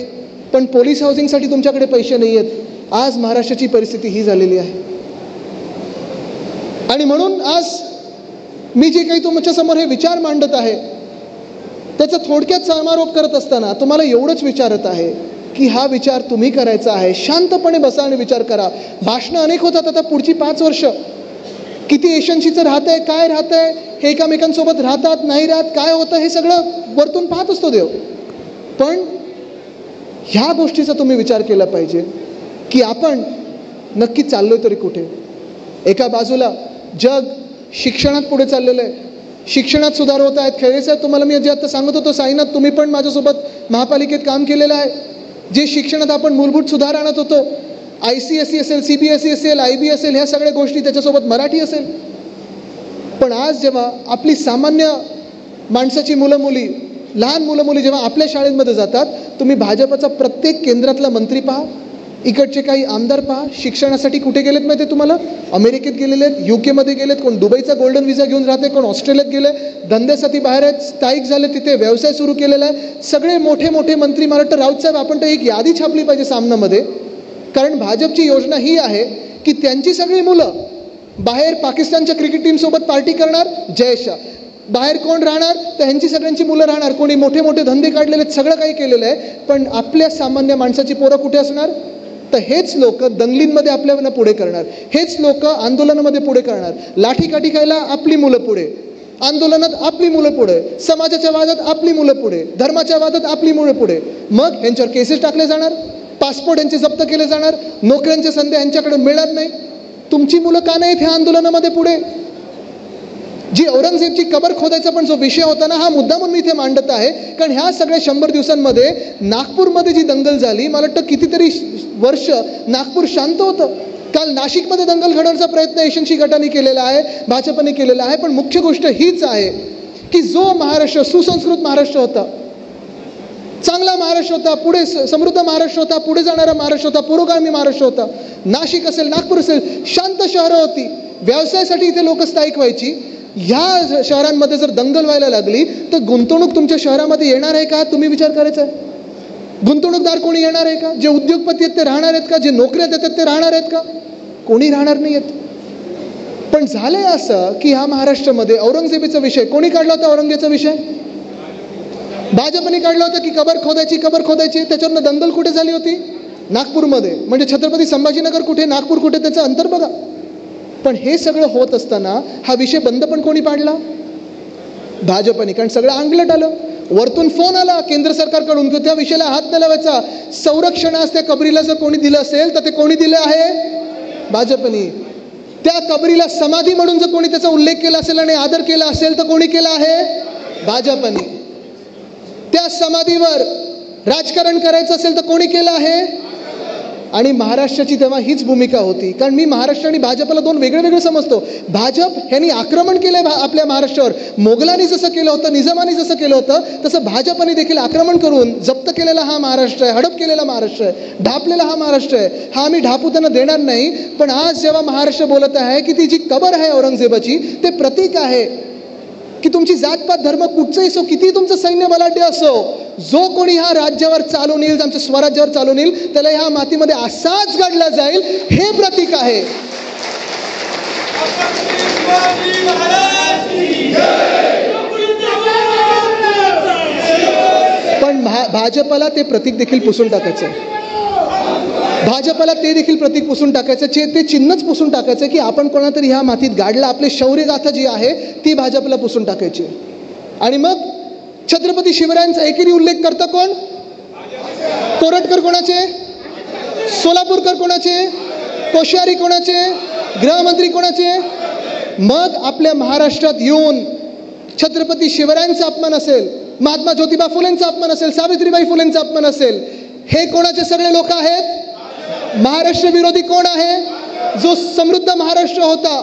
पण पोलीस हाऊसिंगसाठी तुमच्याकडे पैसे नाही आहेत. आज महाराष्ट्राची परिस्थिती ही झालेली आहे. आणि म्हणून आज मी जे काही तुमच्यासमोर हे विचार मांडत आहे त्याचा थोडक्यात समारोप करत असताना तुम्हाला एवढंच विचारत आहे की हा विचार तुम्ही करायचा आहे. शांतपणे बसा आणि विचार करा. भाषणं अनेक होतात. आता पुढची 5 वर्ष किती एशनशीचं राहत आहे, काय राहत आहे, हे एकमेकांसोबत राहतात नाही राहत, काय होतं हे सगळं वरतून पाहत असतो देव. पण ह्या गोष्टीचा तुम्ही विचार केला पाहिजे की आपण नक्की चाललोय तरी कुठे. एका बाजूला जग शिक्षणात पुढे चाललेलं आहे, शिक्षणात सुधार होत आहेत. खैरेसाहेब, तुम्हाला मी जे आता सांगत होतो, साईनाथ तुम्ही पण माझ्यासोबत महापालिकेत काम केलेलं आहे. जे शिक्षणात आपण मूलभूत सुधार आणत होतो, ICSE असेल, CBSE असेल, IB असेल, ह्या सगळ्या गोष्टी, त्याच्यासोबत मराठी असेल. पण आज जेव्हा आपली सामान्य माणसाची मुलं मुली, लहान मुलं मुली जेव्हा आपल्या शाळेमध्ये जातात, तुम्ही भाजपचा प्रत्येक केंद्रातला मंत्री पहा, इकडचे काही आमदार पहा, शिक्षणासाठी कुठे गेलेत माहिती आहे तुम्हाला? अमेरिकेत गेलेले आहेत, UK मध्ये गेलेत, कोण दुबईचा गोल्डन व्हिसा घेऊन राहते, कोण ऑस्ट्रेलियात गेले, धंद्यासाठी बाहेर आहेत, स्थायिक झाले, तिथे व्यवसाय सुरू केलेला आहे. सगळे मोठे मोठे मंत्री. मला वाटतं राऊत साहेब, आपण तर एक यादी छापली पाहिजे सामनामध्ये, कारण भाजपची योजना ही आहे की त्यांची सगळी मुलं बाहेर पाकिस्तानच्या क्रिकेट टीमसोबत पार्टी करणार, जय शाह. बाहेर कोण राहणार? तर ह्यांची सगळ्यांची मुलं राहणार. कोणी मोठे मोठे धंदे काढलेले, सगळं काही केलेलं आहे. पण आपल्या सामान्य माणसाची पोरं कुठे असणार? तर हेच लोक दंगलींमध्ये आपल्याला पुढे करणार, हेच लोक आंदोलनामध्ये पुढे करणार. लाठीकाठी खायला आपली मुलं पुढे, आंदोलनात आपली मुलं पुढे, समाजाच्या वादात आपली मुलं पुढे, धर्माच्या वादात आपली मुलं पुढे. मग यांच्यावर केसेस टाकले जाणार, पासपोर्ट यांचे जप्त केले जाणार, नोकऱ्यांच्या संधी यांच्याकडे मिळणार नाही. तुमची मुलं का नाहीत ह्या आंदोलनामध्ये पुढे? जी औरंगजेबची कबर खोदायचा पण जो विषय होता ना, हा मुद्दा म्हणून मी इथे मांडत आहे. कारण ह्या सगळ्या 100 दिवसांमध्ये नागपूरमध्ये जी दंगल झाली, मला वाटतं कितीतरी वर्ष नागपूर शांत होतं. काल नाशिकमध्ये दंगल घडवण्याचा प्रयत्न एशनशी गटाने केलेला आहे, भाजपने केलेला आहे. पण मुख्य गोष्ट हीच आहे की जो महाराष्ट्र सुसंस्कृत महाराष्ट्र होता, चांगला महाराष्ट्र होता, पुढे समृद्ध महाराष्ट्र होता, पुढे जाणारा महाराष्ट्र होता, पुरोगामी महाराष्ट्र होता. नाशिक असेल, नागपूर असेल, शांत शहरं होती. व्यवसायासाठी इथे लोक स्थायिक व्हायची. ह्या शहरांमध्ये जर दंगल व्हायला लागली तर गुंतवणूक तुमच्या शहरामध्ये येणार आहे का, तुम्ही विचार करायचा आहे. गुंतवणूकदार कोणी येणार आहे का? जे उद्योगपती आहेत ते राहणार आहेत का? जे नोकऱ्या देतात ते राहणार आहेत का? कोणी राहणार नाही आहेत. पण झालंय असं की ह्या महाराष्ट्रामध्ये औरंगजेबीचा विषय कोणी काढला होता? औरंगजेबचा विषय भाजपने काढला होता की कबर खोदायची. त्याच्यावरनं दंगल कुठे झाली होती? नागपूरमध्ये. म्हणजे छत्रपती संभाजीनगर कुठे, नागपूर कुठे, त्याचं अंतर बघा. पण हे सगळं होत असताना हा विषय बंद पण कोणी पाडला? भाजपने. कारण सगळं अंगलट आलं. वरतून फोन आला केंद्र सरकारकडून की त्या विषयाला हात न लावायचा. संरक्षणास त्या कबरीला जर कोणी दिलं असेल तर ते कोणी दिलं आहे? भाजपने. त्या कबरीला समाधी म्हणून जर कोणी त्याचा उल्लेख केला असेल आणि आदर केला असेल तर कोणी केला आहे? भाजपने. त्या समाधीवर राजकारण करायचं असेल तर कोणी केलं आहे? आणि महाराष्ट्राची तेव्हा हीच भूमिका होती. कारण मी महाराष्ट्र आणि भाजपला दोन वेगळे समजतो. भाजप ह्यांनी आक्रमण केलंय आपल्या महाराष्ट्रावर. मोगलांनी जसं केलं होतं, निजामांनी जसं केलं होतं, तसं भाजपने देखील आक्रमण करून जप्त केलेला हा महाराष्ट्र आहे, हडप केलेला महाराष्ट्र आहे, ढापलेला हा महाराष्ट्र आहे. हा आम्ही ढापू त्यांना देणार नाही. पण आज जेव्हा महाराष्ट्र बोलत आहे की ती जी कबर आहे औरंगजेबाची, ते प्रतीक आहे की तुमची जातपात धर्म कुठचंही असो, किती तुमचं सैन्य बलाढ्य असो, जो कोणी ह्या राज्यावर चालून येईल, आमच्या स्वराज्यावर चालून येईल, त्याला ह्या मातीमध्ये असाच गाडला जाईल, हे प्रतीक आहे. पण भाजपला ते प्रतीक देखील पुसून टाकायचं. भाजपला ते देखील प्रतीक पुसून टाकायचं, ते चिन्हच पुसून टाकायचं की आपण कोणातरी ह्या मातीत गाडला. आपले शौर्यगाथा जी आहे ती भाजपला पुसून टाकायची. आणि मग छत्रपती शिवरायांचा एकेरी उल्लेख करतं कोण? कोरटकर कोणाचे? सोलापूरकर कोणाचे? कोश्यारी कोणाचे? गृहमंत्री कोणाचे? मग आपल्या महाराष्ट्रात येऊन छत्रपती शिवरायांचा अपमान असेल, महात्मा ज्योतिबा फुलेंचा अपमान असेल, सावित्रीबाई फुलेंचा अपमान असेल, हे कोणाचे सगळे लोक आहेत? महाराष्ट्र विरोधी कोण आहे? जो समृद्ध महाराष्ट्र होता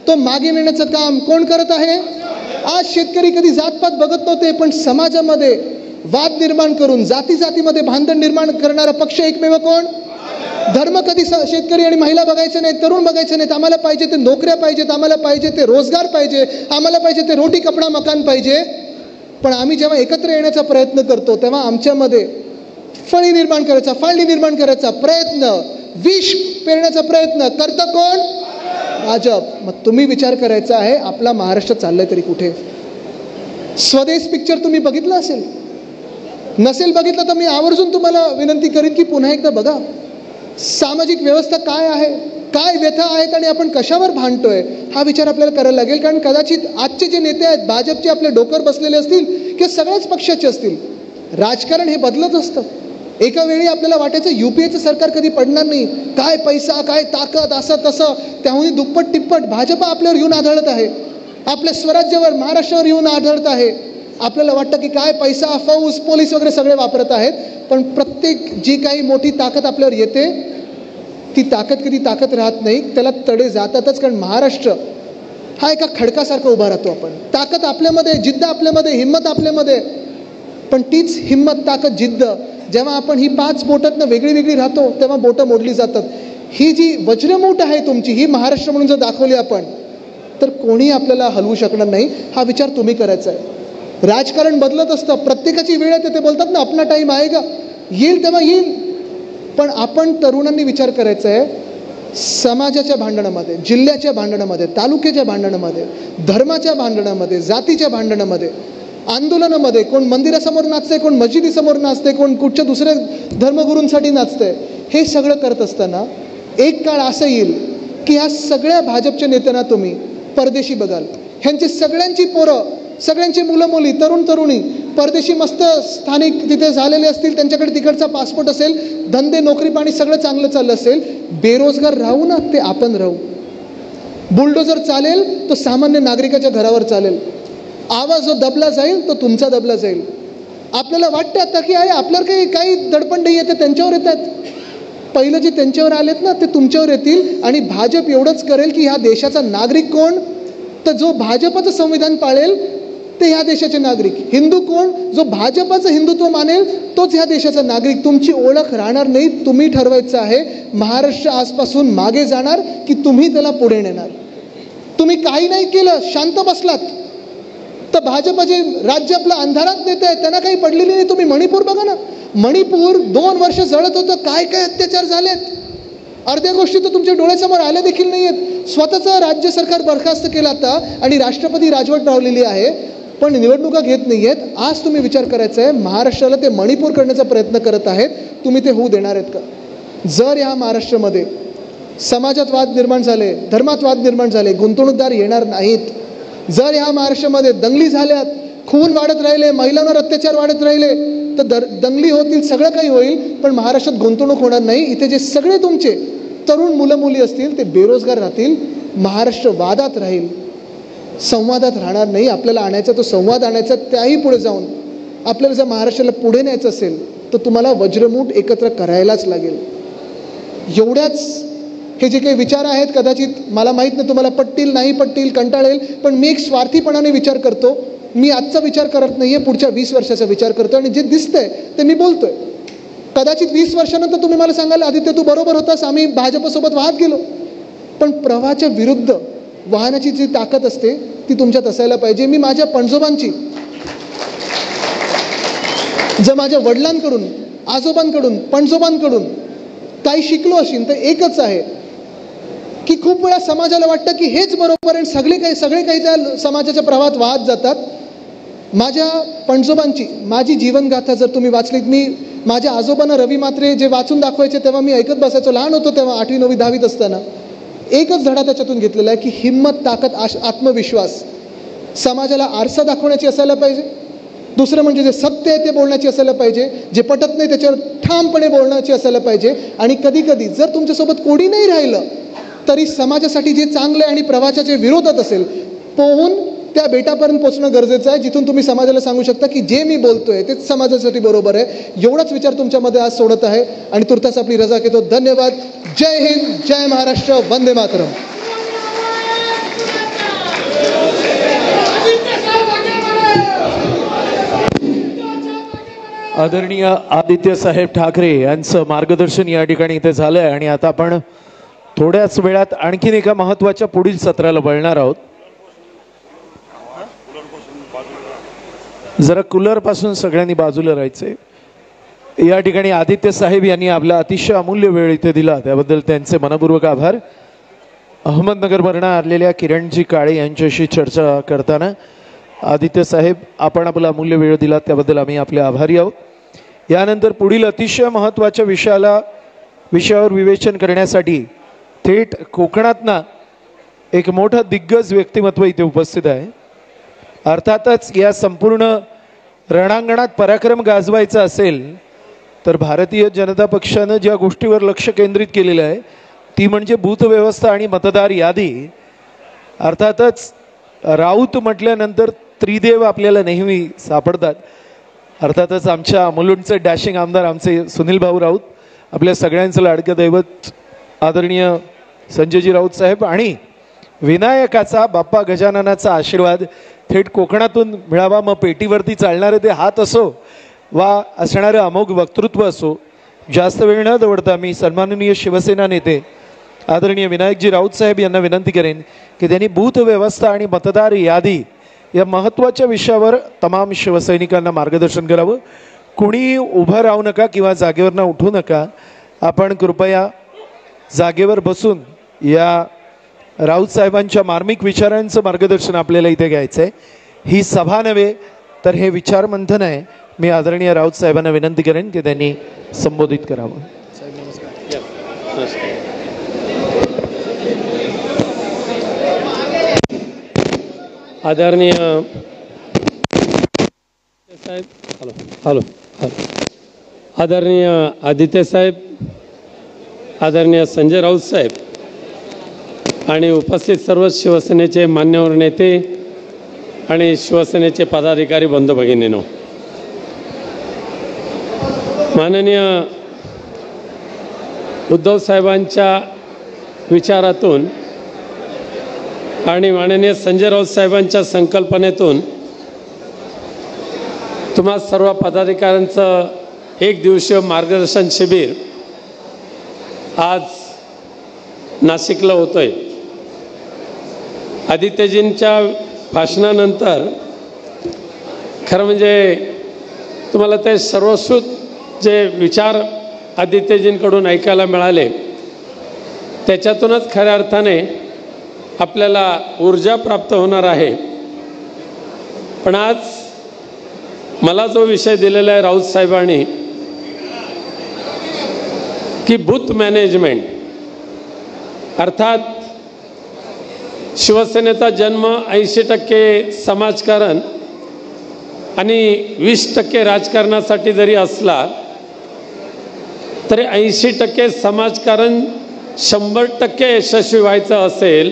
तो मागे नेण्याचं काम कोण करत आहे? आज शेतकरी कधी जातपात बघत नव्हते, पण समाजामध्ये वाद निर्माण करून जातीमध्ये भांडण निर्माण करणारा पक्ष एकमेव कोण? धर्म कधी शेतकरी आणि महिला बघायचे नाही, तरुण बघायचे नाहीत. आम्हाला पाहिजे ते नोकऱ्या पाहिजेत, आम्हाला पाहिजे ते रोजगार पाहिजे, आम्हाला पाहिजे ते रोटी कपडा मकान पाहिजे. पण आम्ही जेव्हा एकत्र येण्याचा प्रयत्न करतो तेव्हा आमच्यामध्ये फळी निर्माण करायचा, फाळणी निर्माण करायचा प्रयत्न, विष पेरण्याचा प्रयत्न करतं कोण? भाजप. मग तुम्ही विचार करायचा आहे आपला महाराष्ट्र चाललाय तरी कुठे? स्वदेश पिक्चर तुम्ही बघितलं असेल, नसेल बघितलं तर मी आवर्जून तुम्हाला विनंती करीन की पुन्हा एकदा बघा. सामाजिक व्यवस्था काय आहे, काय व्यथा आहेत आणि आपण कशावर भांडतोय हा विचार आपल्याला करायला लागेल. कारण कदाचित आजचे जे नेते आहेत भाजपचे आपले डोकर बसलेले असतील किंवा सगळ्याच पक्षाचे असतील. राजकारण हे बदलत असतं. एका वेळी आपल्याला वाटायचं युपीएचं सरकार कधी पडणार नाही, काय पैसा, काय ताकद, असं तसं, त्याहून दुप्पट तिप्पट भाजप आपल्यावर येऊन आढळत आहे, आपल्या स्वराज्यावर महाराष्ट्रावर येऊन आढळत आहे. आपल्याला वाटतं की काय पैसा, फौज, पोलीस वगैरे सगळे वापरत आहेत. पण प्रत्येक जी काही मोठी ताकद आपल्यावर येते ती ताकद कधी ताकद राहत नाही, त्याला तडे जातातच. कारण महाराष्ट्र हा एका खडकासारखा उभा राहतो. आपण ताकद आपल्यामध्ये, जिद्द आपल्यामध्ये, हिंमत आपल्यामध्ये. पण तीच हिंमत, ताकद, जिद्द जेव्हा आपण ही 5 बोटातनं वेगळी वेगळी राहतो तेव्हा बोटं मोडली जातात. ही जी वज्रमूठ आहे तुमची, ही महाराष्ट्र म्हणून जर दाखवली आपण तर कोणी आपल्याला हलवू शकणार नाही. हा विचार तुम्ही करायचा आहे. राजकारण बदलत असतं, प्रत्येकाची वेळ येते. ते बोलतात ना अपना टाइम आएगा, येईल तेव्हा येईल. पण आपण तरुणांनी विचार करायचा आहे समाजाच्या भांडणामध्ये, जिल्ह्याच्या भांडणामध्ये, तालुक्याच्या भांडणामध्ये, धर्माच्या भांडणामध्ये, जातीच्या भांडणामध्ये, आंदोलनामध्ये, कोण मंदिरासमोर नाचते, कोण मस्जिदीसमोर नाचते, कोण कुठच्या दुसऱ्या धर्मगुरूंसाठी नाचते. हे सगळं करत असताना एक काळ असं येईल की ह्या सगळ्या भाजपच्या नेत्यांना तुम्ही परदेशी बघाल. ह्यांची सगळ्यांची पोरं, सगळ्यांची मुलं मुली, तरुण तरुणी परदेशी मस्त स्थानिक तिथे झालेले असतील, त्यांच्याकडे तिकडचा पासपोर्ट असेल, धंदे नोकरी पाणी सगळं चांगलं चाललं असेल. बेरोजगार राहू ना, ते आपण राहू. बुलडोजर चालेल तो सामान्य नागरिकाच्या घरावर चालेल. आवाज जो दबला जाईल तो तुमचा दबला जाईल. आपल्याला वाटतं आता की आहे आपल्याला काही दडपण नाही येते, त्यांच्यावर येतात. पहिलं जे त्यांच्यावर आलेत ना ते तुमच्यावर येतील. आणि भाजप एवढंच करेल की ह्या देशाचा नागरिक कोण, तर जो भाजपचं संविधान पाळेल ते ह्या देशाचे नागरिक. हिंदू कोण? जो भाजपाचं हिंदुत्व मानेल तोच ह्या देशाचा नागरिक. तुमची ओळख राहणार नाही. तुम्ही ठरवायचं आहे महाराष्ट्र आजपासून मागे जाणार की तुम्ही त्याला पुढे नेणार. तुम्ही काही नाही केलं, शांत बसलात तर भाजप जे राज्य आपलं अंधारात नेत आहे त्यांना काही पडलेली नाही. तुम्ही मणिपूर बघा ना, मणिपूर 2 वर्ष जळत होतं, काय काय अत्याचार झालेत, अर्ध्या गोष्टी तर तुमच्या डोळ्यासमोर आल्या देखील नाही आहेत. स्वतःचं राज्य सरकार बरखास्त केलं आता आणि राष्ट्रपती राजवट रावलेली आहे, पण निवडणुका घेत नाही आहेत. आज तुम्ही विचार करायचा आहे, महाराष्ट्राला ते मणिपूर करण्याचा प्रयत्न करत आहेत, तुम्ही ते होऊ देणार आहेत का? जर ह्या महाराष्ट्रामध्ये समाजात वाद निर्माण झाले, धर्मात वाद निर्माण झाले, गुंतवणूकदार येणार नाहीत. जर ह्या महाराष्ट्रामध्ये दंगली झाल्यात, खून वाढत राहिले, महिलांवर अत्याचार वाढत राहिले तर दंगली होतील, सगळं काही होईल, पण महाराष्ट्रात गुंतवणूक होणार नाही. इथे जे सगळे तुमचे तरुण मुलं मुली असतील ते बेरोजगार राहतील. महाराष्ट्र वादात राहील, संवादात राहणार नाही. आपल्याला आणायचा तो संवाद आणायचा, त्याही पुढे जाऊन आपल्याला जर महाराष्ट्राला पुढे न्यायचं असेल तर तुम्हाला वज्रमूठ एकत्र करायलाच लागेल. एवढ्याच हे जे काही विचार आहेत, कदाचित मला माहीत नाही तुम्हाला पटतील नाही पटतील, कंटाळेल, पण मी एक स्वार्थीपणाने विचार करतो. मी आजचा विचार करत नाही आहे, पुढच्या 20 वर्षाचा विचार करतो आणि जे दिसतंय ते मी बोलतोय. कदाचित 20 वर्षानंतर तुम्ही मला सांगाल आदित्य तू बरोबर होतास, आम्ही भाजपसोबत वाहत गेलो. पण प्रवाहाच्या विरुद्ध वाहनाची जी ताकद असते ती तुमच्यात असायला पाहिजे. मी माझ्या पणजोबांची, जर माझ्या वडिलांकडून, आजोबांकडून, पणजोबांकडून काही शिकलो असेल तर एकच आहे की खूप वेळा समाजाला वाटतं की हेच बरोबर आहे, सगळे काही त्या समाजाच्या प्रवाहात वाहत जातात. माझ्या पणजोबांची माझी जीवनगाथा जर तुम्ही वाचलीत, मी माझ्या आजोबांना रवी म्हात्रे जे वाचून दाखवायचे तेव्हा मी ऐकत बसायचो, लहान होतो तेव्हा, 8वी 9वी 10वीत असताना. एकच धडा त्याच्यातून घेतलेला आहे की हिंमत, ताकद, आत्मविश्वास समाजाला आरसा दाखवण्याची असायला पाहिजे. दुसरं म्हणजे जे सत्य आहे ते बोलण्याची असायला पाहिजे, जे पटत नाही त्याच्यावर ठामपणे बोलण्याची असायला पाहिजे. आणि कधी कधी जर तुमच्यासोबत कोणी नाही राहिलं तरी समाजासाठी जे चांगलं आहे आणि प्रवाहाच्या जे विरोधात असेल, पोहून त्या बेटापर्यंत पोहोचणं गरजेचं आहे, जिथून तुम्ही समाजाला सांगू शकता की जे मी बोलतोय तेच समाजासाठी बरोबर आहे. एवढाच विचार तुमच्यामध्ये आज सोडत आहे आणि तुर्तास आपली रजा घेतो. धन्यवाद. जय हिंद, जय महाराष्ट्र, वंदे मातरम. आदरणीय आदित्य साहेब ठाकरे यांचं मार्गदर्शन या ठिकाणी इथे झालं आहे आणि आता आपण थोड्याच वेळात आणखीन एका महत्त्वाच्या पुढील सत्राला वळणार आहोत. जरा कूलरपासून सगळ्यांनी बाजूला राहायचे. या ठिकाणी आदित्य साहेब यांनी आपला अतिशय अमूल्य वेळ इथे दिला, त्याबद्दल त्यांचे मनपूर्वक आभार. अहमदनगरवरून आलेल्या किरणजी काळे यांच्याशी चर्चा करताना आदित्य साहेब आपण आपला अमूल्य वेळ दिला त्याबद्दल आम्ही आपले आभारी आहोत. यानंतर पुढील अतिशय महत्त्वाच्या विषयावर विवेचन करण्यासाठी थेट कोकणातनं एक मोठं दिग्गज व्यक्तिमत्व इथे उपस्थित आहे. अर्थातच या संपूर्ण रणांगणात पराक्रम गाजवायचा असेल तर भारतीय जनता पक्षानं ज्या गोष्टीवर लक्ष केंद्रित केलेलं आहे ती म्हणजे बूथ व्यवस्था आणि मतदार यादी. अर्थातच राऊत म्हटल्यानंतर त्रिदेव आपल्याला नेहमी सापडतात. अर्थातच आमच्या मुलुंडचे डॅशिंग आमदार आमचे सुनील भाऊ राऊत, आपल्या सगळ्यांचं लाडकं दैवत आदरणीय संजयजी राऊत साहेब आणि विनायकाचा बाप्पा गजाननाचा आशीर्वाद थेट कोकणातून मिळावा. मग पेटीवरती चालणारे ते हात असो वा असणारं अमोघ वक्तृत्व असो. जास्त वेळ न दवडता मी सन्माननीय शिवसेना नेते आदरणीय विनायकजी राऊत साहेब यांना विनंती करेन की त्यांनी बूथ व्यवस्था आणि मतदार यादी या महत्त्वाच्या विषयावर तमाम शिवसैनिकांना मार्गदर्शन करावं. कुणी उभं राहू नका किंवा जागेवरनं उठू नका. आपण कृपया जागेवर बसून या राऊत साहेबांच्या मार्मिक विचारांचं मार्गदर्शन आपल्याला इथे घ्यायचं आहे. ही सभा नव्हे तर हे विचार मंथन आहे. मी आदरणीय राऊत साहेबांना विनंती करेन की त्यांनी संबोधित करावं. आदरणीय साहेब, हॅलो, आदरणीय आदित्य साहेब, आदरणीय संजय राऊत साहेब आणि उपस्थित सर्व शिवसेनेचे मान्यवर नेते आणि शिवसेनेचे पदाधिकारी बंधू भगिनींनो, माननीय उद्धव साहेबांच्या विचारातून आणि माननीय संजय राऊत साहेबांच्या संकल्पनेतून तुम्हा सर्व पदाधिकाऱ्यांचं एक दिवसीय मार्गदर्शन शिबिर आज नाशिकला होतंय. आदित्यजींच्या भाषणानंतर खरं म्हणजे तुम्हाला ते सर्वश्रुत जे विचार आदित्यजींकडून ऐकायला मिळाले त्याच्यातूनच खऱ्या अर्थाने आपल्याला ऊर्जा प्राप्त होणार आहे. पण आज मला जो विषय दिलेला आहे राऊत साहेबांनी की बूथ मॅनेजमेंट, अर्थात शिवसेनेचा जन्म 80% समाजकारण आणि 20% राजकारणासाठी जरी असला तरी 80% समाजकारण 100% यशस्वी व्हायचं असेल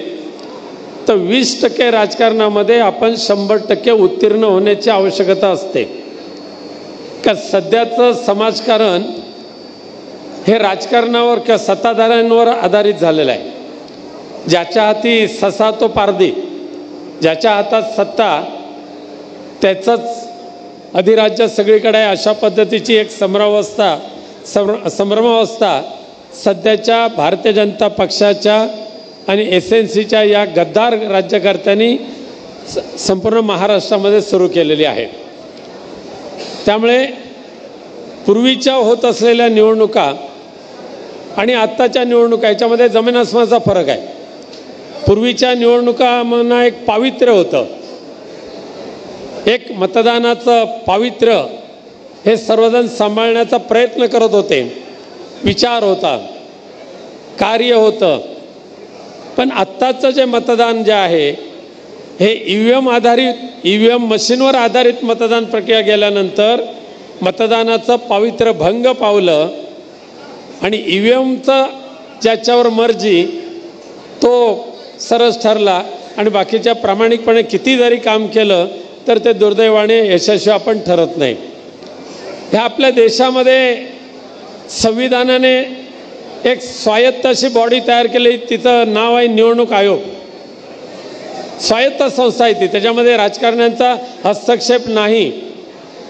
तर 20% राजकारणामध्ये आपण 100% उत्तीर्ण होण्याची आवश्यकता असते. का सध्याचं समाजकारण हे राजकारणावर किंवा सत्ताधाऱ्यांवर आधारित झालेलं आहे. ज्याच्या हाती ससा तो पारधी, ज्याच्या हातात सत्ता त्याचंच अधिराज्य सगळीकडे आहे, अशा पद्धतीची एक संभ्रमावस्था सध्याच्या भारतीय जनता पक्षाच्या आणि SNCच्या या गद्दार राज्यकर्त्यांनी संपूर्ण महाराष्ट्रामध्ये सुरू केलेली आहे. त्यामुळे पूर्वीच्या होत असलेल्या निवडणुका आणि आत्ताच्या निवडणुका याच्यामध्ये जमीन आसमानाचा फरक आहे. पूर्वीच्या निवडणुका म्हणा एक पावित्र्य होतं, एक मतदानाचं पावित्र्य हे सर्वजण सांभाळण्याचा प्रयत्न करत होते, विचार होता, कार्य होतं. पण आत्ताचं जे मतदान जे आहे हे EVM आधारित, EVM मशीनवर आधारित मतदान प्रक्रिया गेल्यानंतर मतदानाचं पावित्र्य भंग पावलं आणि EVMचं ज्याच्यावर मर्जी तो सरस ठरला आणि बाकीच्या प्रामाणिकपणे किती जरी काम केलं तर ते दुर्दैवाने यशस्वी आपण ठरत नाही. ह्या आपल्या देशामध्ये संविधानाने एक स्वायत्त अशी बॉडी तयार केली, तिचं नाव आहे निवडणूक आयोग. स्वायत्त संस्था आहे ती, त्याच्यामध्ये राजकारण्यांचा हस्तक्षेप नाही.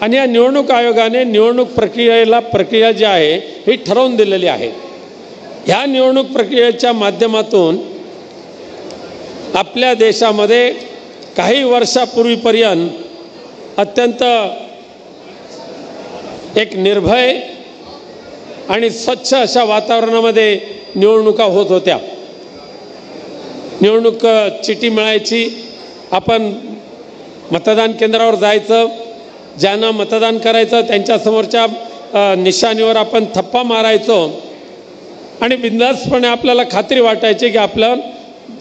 आणि या निवडणूक आयोगाने निवडणूक प्रक्रिया जी आहे ही ठरवून दिलेली आहे. ह्या निवडणूक प्रक्रियेच्या माध्यमातून आपल्या देशामध्ये काही वर्षापूर्वीपर्यंत अत्यंत एक निर्भय आणि स्वच्छ अशा वातावरणामध्ये निवडणुका होत होत्या. निवडणूक चिठी मिळायची, आपण मतदान केंद्रावर जायचं, ज्यांना मतदान करायचं त्यांच्यासमोरच्या निशाणीवर आपण थप्पा मारायचो आणि बिनधास्तपणे आपल्याला खात्री वाटायची की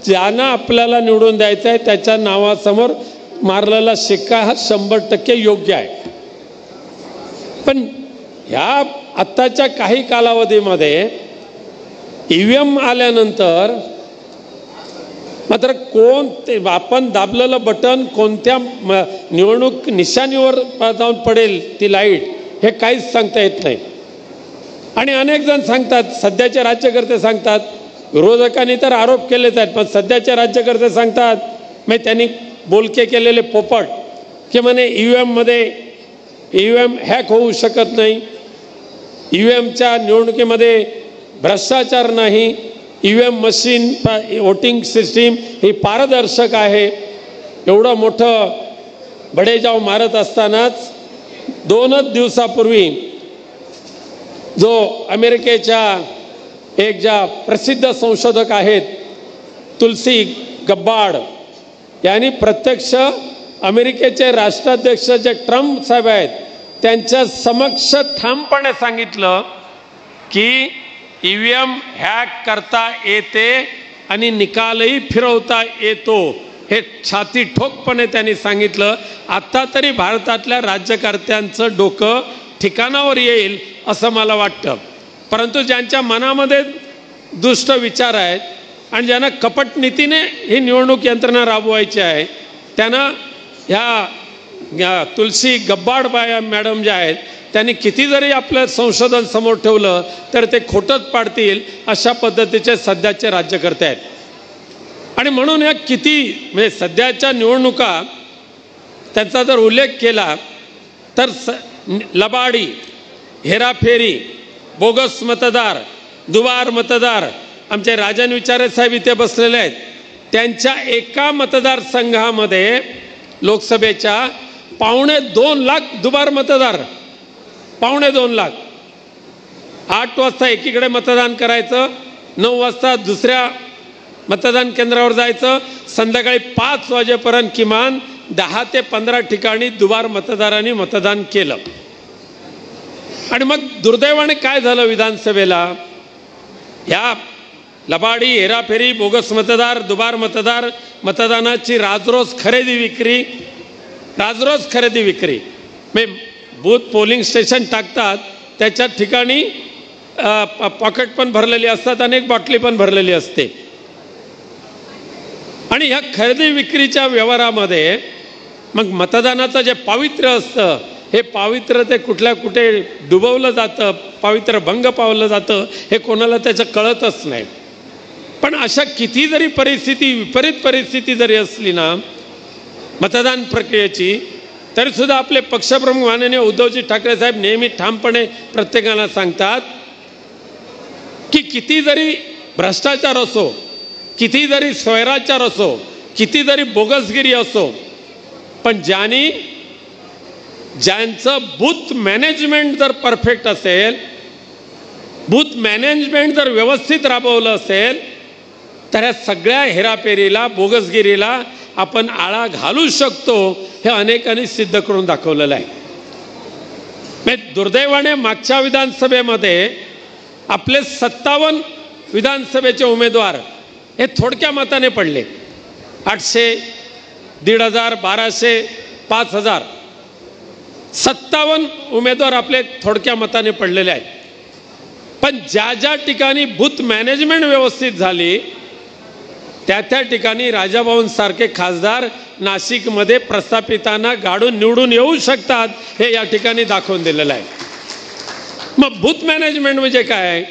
ज्यांना आपल्याला निवडून द्यायचं आहे त्याच्या नावासमोर मारलेला शिक्का हा 100% योग्य आहे. पण ह्या आत्ताच्या काही कालावधीमध्ये EVM आल्यानंतर मात्र आपण दाबलेलं बटन कोणत्या निवडणूक निशाणीवर जाऊन पडेल ती लाईट हे काहीच सांगता येत नाही. आणि अनेक जण सांगतात, सध्याचे राज्यकर्ते सांगतात, विरोधकांनी तर आरोप केलेच आहेत, पण सध्याचे राज्यकर्ते सांगतात मग त्यांनी बोलके केलेले पोपट की म्हणे EVM हॅक होऊ शकत नाही, EVMच्या निवडणुकीमध्ये भ्रष्टाचार नाही, EVM मशीन वोटिंग सिस्टीम ही पारदर्शक आहे. एवढं मोठं बडेजाव मारत असतानाच 2च दिवसापूर्वी जो अमेरिकेच्या एक ज्या प्रसिद्ध संशोधक आहेत तुलसी गब्बार्ड यांनी प्रत्यक्ष अमेरिकेचे राष्ट्राध्यक्ष जे ट्रम्प साहेब आहेत त्यांच्या समक्ष ठामपणे सांगितलं की EVM हॅक करता येते आणि निकालही फिरवता येतो. हे छाती ठोकपणे त्यांनी सांगितलं. आता तरी भारतातल्या राज्यकर्त्यांचं डोकं ठिकाणावर येईल असं मला वाटतं. परंतु ज्यांच्या मनामध्ये दुष्ट विचार आहेत आणि ज्यांना कपट नीतीने ही निवडणूक यंत्रणा राबवायची आहे त्यांना ह्या तुलसी गब्बार्ड मॅडम ज्या आहेत त्यांनी किती जरी आपलं संशोधन समोर ठेवलं तर ते खोटंच पाडतील अशा पद्धतीचे सध्याचे राज्यकर्ते आहेत. आणि म्हणून या किती म्हणजे सध्याच्या निवडणुका त्यांचा जर उल्लेख केला तर लबाडी, हेराफेरी, बोगस मतदार, दुबार मतदार, आमचे राजन विचारे साहेब इथे बसलेले आहेत, त्यांच्या एका मतदारसंघामध्ये लोकसभेच्या 2.25 लाख दुबार मतदार, 2.25 लाख. 8 वाजता एकीकडे मतदान करायचं, 9 वाजता दुसऱ्या मतदान केंद्रावर जायचं, संध्याकाळी 5 वाजेपर्यंत किमान 10 ते 15 ठिकाणी दुबार मतदारांनी मतदान केलं. आणि मग दुर्दैवाने काय झालं, विधानसभेला या लबाडी, हेराफेरी, बोगस मतदार, दुबार मतदार, मतदानाची राजरोज खरेदी विक्री बूथ पोलिंग स्टेशन टाकतात, त्याच्या ठिकाणी पॉकेट पण भरलेली असतात, अनेक बाटली पण भरलेली असते. आणि ह्या खरेदी विक्रीच्या व्यवहारामध्ये मग मतदानाचं जे पावित्र्य असतं, हे पावित्र्य ते कुठे डुबवलं जातं, पावित्र्य भंग पावलं जातं, हे कोणाला त्याचं कळतच नाही. पण अशा किती जरी विपरीत परिस्थिती जरी असली ना मतदान प्रक्रियेची, तरीसुद्धा आपले पक्षप्रमुख माननीय उद्धवजी ठाकरे साहेब नेहमी ठामपणे प्रत्येकाला सांगतात की किती जरी भ्रष्टाचार असो, किती जरी स्वैराचार असो, किती जरी बोगसगिरी असो, पण ज्यांचं बूथ मॅनेजमेंट जर परफेक्ट असेल, बूथ मॅनेजमेंट जर व्यवस्थित राबवलं असेल, तर या सगळ्या हेराफेरीला, बोगसगिरीला आपण आळा घालू शकतो, हे अनेकांनी सिद्ध करून दाखवलेलं आहे. दुर्दैवाने मागच्या विधानसभेमध्ये आपले 57 विधानसभेचे उमेदवार हे थोडक्या मताने पडले. 800, 1,500, 1200, 5,000 57 उमेदवार आपले थोडक्या मताने पडलेले आहेत. पण ज्या ठिकाणी बूथ मॅनेजमेंट व्यवस्थित झाली, त्या ठिकाणी राजाभाऊंसारखे खासदार नाशिकमध्ये प्रस्थापितांना गाडून निवडून येऊ शकतात, हे या ठिकाणी दाखवून दिलेलं आहे. मग बूथ मॅनेजमेंट म्हणजे काय,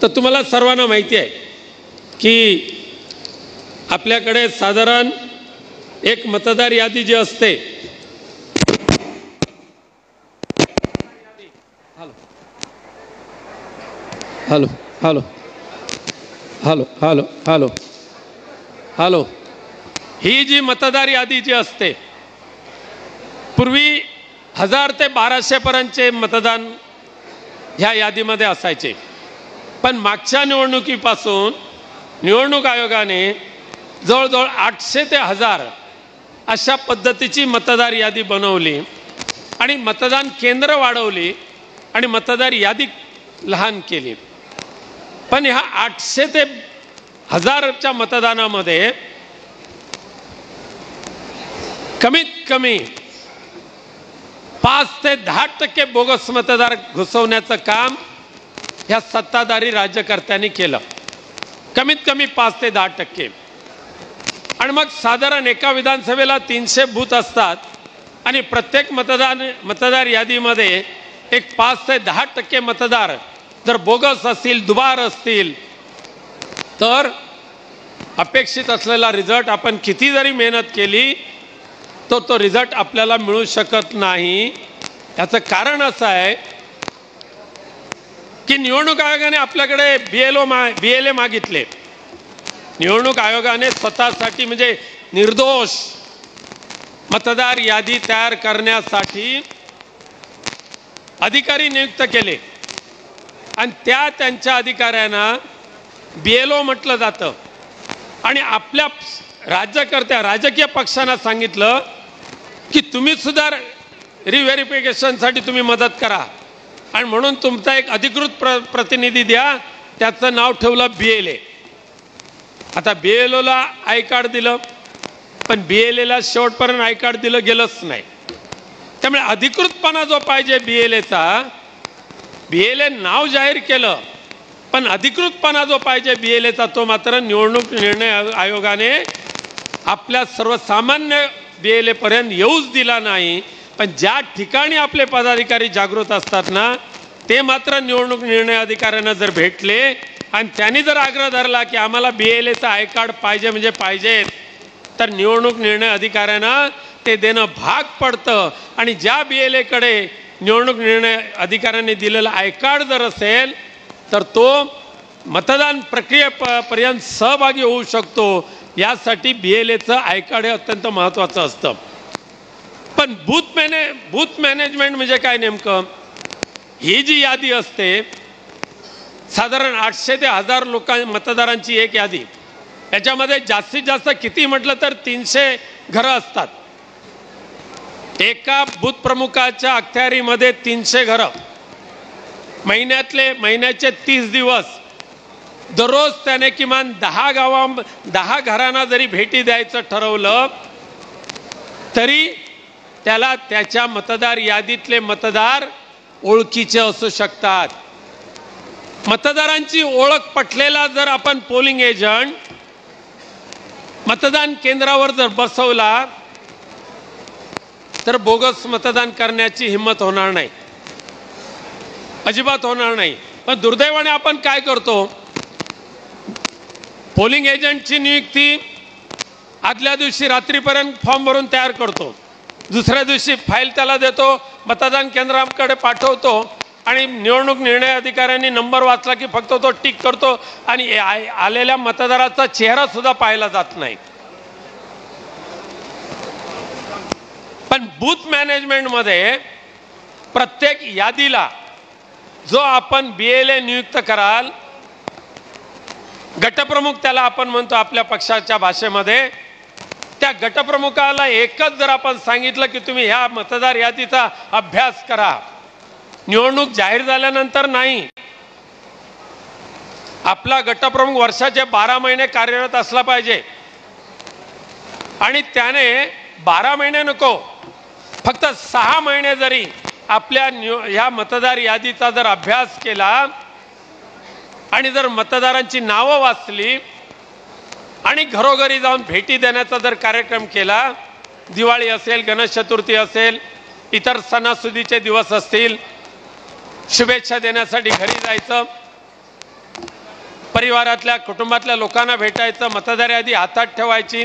तर तुम्हाला सर्वांना माहिती आहे की आपल्याकडे साधारण एक मतदार यादी जी असते, hello hello hello hello hello hello ही जी मतदार यादी जी असते, पूर्वी 1000 ते 1200 पर्यंतचे मतदान ह्या यादीमध्ये असायचे. पण मागच्या निवडणुकीपासून निवडणूक आयोगाने जवळजवळ 800 ते 1000 अशा पद्धतीची मतदार यादी बनवली आणि मतदान केंद्र वाढवली आणि मतदार यादी लहान केली. पण ह्या 800 ते 1000च्या मतदानामध्ये कमीत कमी 5 ते 10% बोगस मतदार घुसवण्याचं काम ह्या सत्ताधारी राज्यकर्त्यांनी केलं, कमीत कमी 5 ते 10%. आणि मग साधारण एका विधानसभेला 300 बूथ असतात आणि प्रत्येक मतदार यादीमध्ये एक 5 ते 10% मतदार जर बोगस असतील, दुबार असतील, तर अपेक्षित असलेला रिझल्ट आपण किती जरी मेहनत केली तो रिझल्ट आपल्याला मिळू शकत नाही. याचं कारण असं आहे की निवडणूक आयोगाने आपल्याकडे BLA मागितले. निवडणूक आयोगाने स्वतःसाठी म्हणजे निर्दोष मतदार यादी तयार करण्यासाठी अधिकारी नियुक्त केले आणि त्यांच्या अधिकाऱ्यांना BLO म्हटलं जातं. आणि आपल्या राजकीय पक्षांना सांगितलं की तुम्ही सुद्धा रिव्हेरिफिकेशनसाठी तुम्ही मदत करा आणि म्हणून तुमचा एक अधिकृत प्रतिनिधी द्या, त्याचं नाव ठेवलं BLA. आता BLOला आय कार्ड दिलं, पण BLAला शेवटपर्यंत आय कार्ड दिलं गेलंच नाही. त्यामुळे अधिकृतपणा जो पाहिजे BLA नाव जाहीर केलं, पण अधिकृतपणा जो पाहिजे BLAचा तो मात्र निवडणूक निर्णय आयोगाने आपल्या सर्वसामान्य BLA पर्यंत येऊच दिला नाही. पण ज्या ठिकाणी आपले पदाधिकारी जागृत असतात ना, ते मात्र निवडणूक निर्णय अधिकाऱ्यांना जर भेटले आणि त्यांनी जर आग्रह धरला की आम्हाला BLAचा आय कार्ड पाहिजे म्हणजे पाहिजे, तर निवडणूक निर्णय अधिकाऱ्यांना ते देणं भाग पडतं. आणि ज्या BLA कडे निवडणूक निर्णय अधिकाऱ्यांनी दिलेला आय कार्ड जर असेल तर तो मतदान प्रक्रियेपर्यंत सहभागी होऊ शकतो. यासाठी BLAचं आय कार्ड हे अत्यंत महत्त्वाचं असतं. पण बूथ मॅनेजमेंट म्हणजे काय नेमकं? ही जी यादी असते साधारण 800 ते 1000 मतदारांची एक यादी, याच्यामध्ये जास्तीत जास्त किती म्हटलं तर 300 घरं असतात. एका बूथ प्रमुखाच्या अखत्यारीमध्ये 300 घरं, महिन्याचे 30 दिवस, दररोज त्याने किमान 10 घरांना जरी भेटी द्यायचं ठरवलं तरी त्याला त्याच्या मतदार यादीतले मतदार ओळखीचे असू शकतात. मतदारांची ओळख पटलेला जर आपण पोलिंग एजंट मतदान केंद्रावर जर बसवला तर बोगस मतदान करण्याची हिम्मत होणार नाही, अजिबात होणार नाही. पण दुर्दैवाने आपण काय करतो, पोलिंग एजंटची नियुक्ती आदल्या दिवशी रात्रीपर्यंत फॉर्म भरून तयार करतो, दुसऱ्या दिवशी फाईल त्याला देतो, मतदान केंद्राकडे पाठवतो आणि निवडणूक निर्णय अधिकाऱ्यांनी नंबर वाचला की फक्त तो टिक करतो आणि आलेल्या मतदाराचा चेहरा सुद्धा पाहिला जात नाही. पण बूथ मॅनेजमेंटमध्ये प्रत्येक यादीला जो आपण BLA नियुक्त कराल, गटप्रमुख त्याला आपण म्हणतो आपल्या पक्षाच्या भाषेमध्ये, त्या गटप्रमुखाला एकच जर आपण सांगितलं की तुम्ही ह्या मतदार यादीचा अभ्यास करा, निवडणूक जाहीर झाल्यानंतर नाही, आपला गटप्रमुख वर्षाचे 12 महिने कार्यरत असला पाहिजे आणि त्याने 12 महिने नको, फक्त 6 महिने जरी आपल्या ह्या मतदार यादीचा जर अभ्यास केला आणि जर मतदारांची नावं वाचली आणि घरोघरी जाऊन भेटी देण्याचा जर कार्यक्रम केला, दिवाळी असेल, गणेश चतुर्थी असेल, इतर सणासुदीचे दिवस असतील, शुभेच्छा देण्यासाठी घरी जायचं, परिवारातल्या कुटुंबातल्या लोकांना भेटायचं, मतदार यादी हातात ठेवायची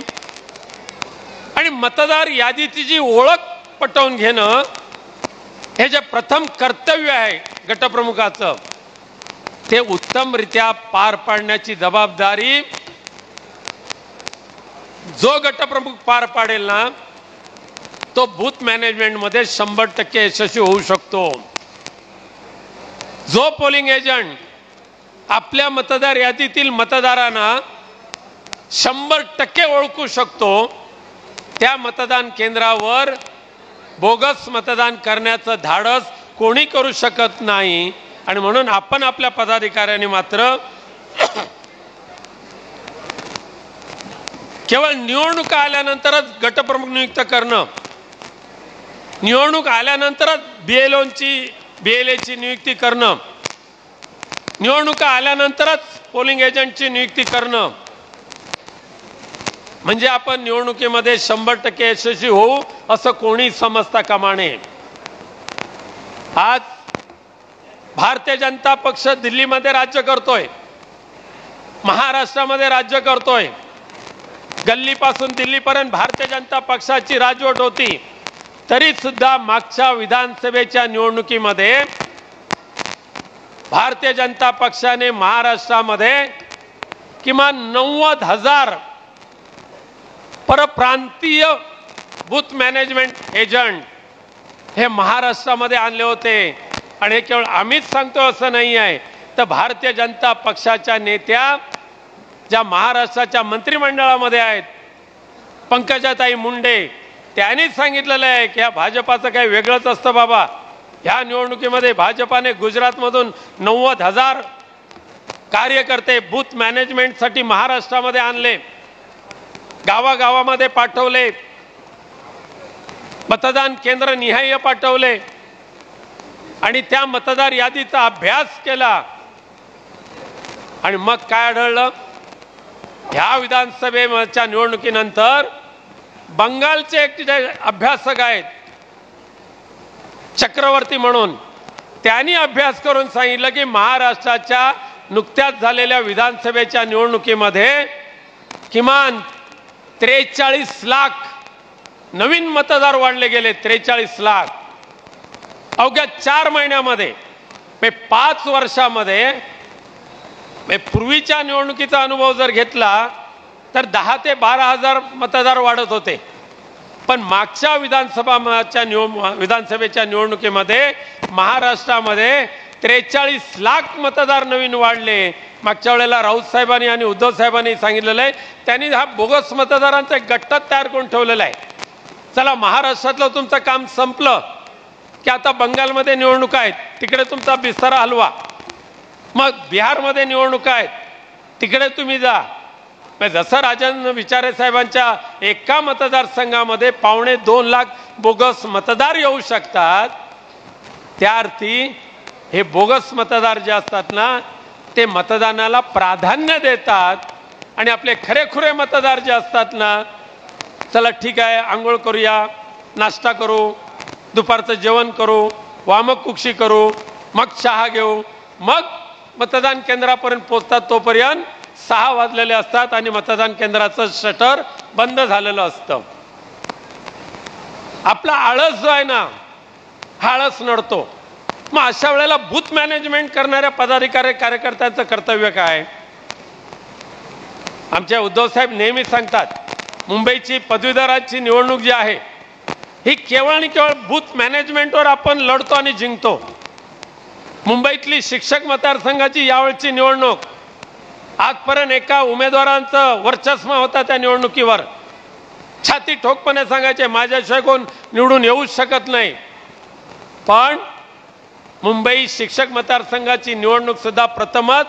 आणि मतदार यादीची जी ओळख पटवून घेणं हे जे प्रथम कर्तव्य आहे गटप्रमुखाचं, ते उत्तमरित्या पार पाडण्याची जबाबदारी जो गटप्रमुख पार पाडेल ना तो बूथ मॅनेजमेंटमध्ये 100% यशस्वी होऊ शकतो. जो पोलिंग एजंट आपल्या मतदार यादीतील मतदारांना 100% ओळखू शकतो, त्या मतदान केंद्रावर बोगस मतदान करण्याचं धाडस कोणी करू शकत नाही. आणि म्हणून आपण आपल्या पदाधिकाऱ्यांनी मात्र केवळ निवडणूक आल्यानंतरच गटप्रमुख नियुक्त करणं, निवडणूक आल्यानंतरच BLAची नियुक्ती करणं, निवडणुका आल्यानंतरच पोलिंग एजंटची नियुक्ती करणं म्हणजे आपण निवडणुकीमध्ये 100% यशस्वी होऊ असं कोणी समजता कामा नये. आज भारतीय जनता पक्ष दिल्लीमध्ये राज्य करतोय, महाराष्ट्रामध्ये राज्य करतोय, गल्लीपासून दिल्लीपर्यंत भारतीय जनता पक्षाची राजवट होती. तरी सुद्धा मागच्या विधानसभेच्या निवडणुकीमध्ये भारतीय जनता पक्षाने महाराष्ट्रामध्ये किमान 90,000 परप्रांतीय बूथ मॅनेजमेंट एजंट हे महाराष्ट्रामध्ये आणले होते. आणि हे केवळ आम्हीच सांगतो असं नाही आहे, तर भारतीय जनता पक्षाच्या नेत्या ज्या महाराष्ट्राच्या मंत्रिमंडळामध्ये आहेत, पंकजाताई मुंडे, त्यांनीच सांगितलेलं आहे की ह्या भाजपाचं काही वेगळंच असतं बाबा. ह्या निवडणुकीमध्ये भाजपाने गुजरातमधून 90,000 कार्यकर्ते बूथ मॅनेजमेंटसाठी महाराष्ट्रामध्ये आणले, गावागावामध्ये पाठवले, मतदान केंद्र निहाय पाठवले आणि त्या मतदार यादीचा अभ्यास केला. आणि मग काय आढळलं, ह्या विधानसभेच्या निवडणुकीनंतर बंगालचे एक जे अभ्यासक आहेत चक्रवर्ती म्हणून, त्यांनी अभ्यास करून सांगितलं की महाराष्ट्राच्या नुकत्याच झालेल्या विधानसभेच्या निवडणुकीमध्ये किमान 43 लाख नवीन मतदार वाढले गेले. 43 लाख अवघ्या 4 महिन्यामध्ये. 5 वर्षामध्ये पूर्वीच्या निवडणुकीचा अनुभव जर घेतला तर 10 ते 12 हजार मतदार वाढत होते. पण मागच्या विधानसभेच्या निवडणुकीमध्ये महाराष्ट्रामध्ये 43 लाख मतदार नवीन वाढले. मागच्या वेळेला राऊत साहेबांनी आणि उद्धव साहेबांनी सांगितलेलं आहे, त्यांनी हा बोगस मतदारांचा एक गट्टा तयार करून ठेवलेला आहे. चला महाराष्ट्रातलं तुमचं काम संपलं की आता बंगालमध्ये निवडणुका आहेत, तिकडे तुमचा बिस्तारा हलवा. मग बिहारमध्ये निवडणुका आहेत, तिकडे तुम्ही जा. जसं राजन विचारे साहेबांच्या एका मतदारसंघामध्ये 2.25 लाख बोगस मतदार येऊ शकतात, त्या अर्थी हे बोगस मतदार जे असतात ना ते मतदानाला प्राधान्य देतात. आणि आपले खरेखुरे मतदार जे असतात ना, चला ठीक आहे आंघोळ करूया, नाश्ता करू, दुपारचं जेवण करू, वामक कुक्षी करू, मग चहा घेऊ, मग मतदान केंद्रापर्यंत पोहोचतात. तोपर्यंत 6 वाजलेले असतात आणि मतदान केंद्राचं शटर बंद झालेलं असतं. आपला आळस जो आहे ना हा आळस नडतो. मग अशा वेळेला बूथ मॅनेजमेंट करणाऱ्या पदाधिकारी कार्यकर्त्यांचं कर्तव्य काय? आमच्या उद्धव साहेब नेहमी सांगतात, मुंबईची पदवीधरांची निवडणूक जी आहे ही केवळ आणि केवळ बूथ मॅनेजमेंटवर आपण लढतो आणि जिंकतो. मुंबईतली शिक्षक मतदारसंघाची यावेळची निवडणूक, आजपर्यंत एका उमेदवारांचं वर्चस्व होता त्या निवडणुकीवर. छाती ठोकपणे सांगायचे माझ्याशिवाय कोण निवडून येऊच शकत नाही. पण मुंबई शिक्षक मतदारसंघाची निवडणूक सुद्धा प्रथमच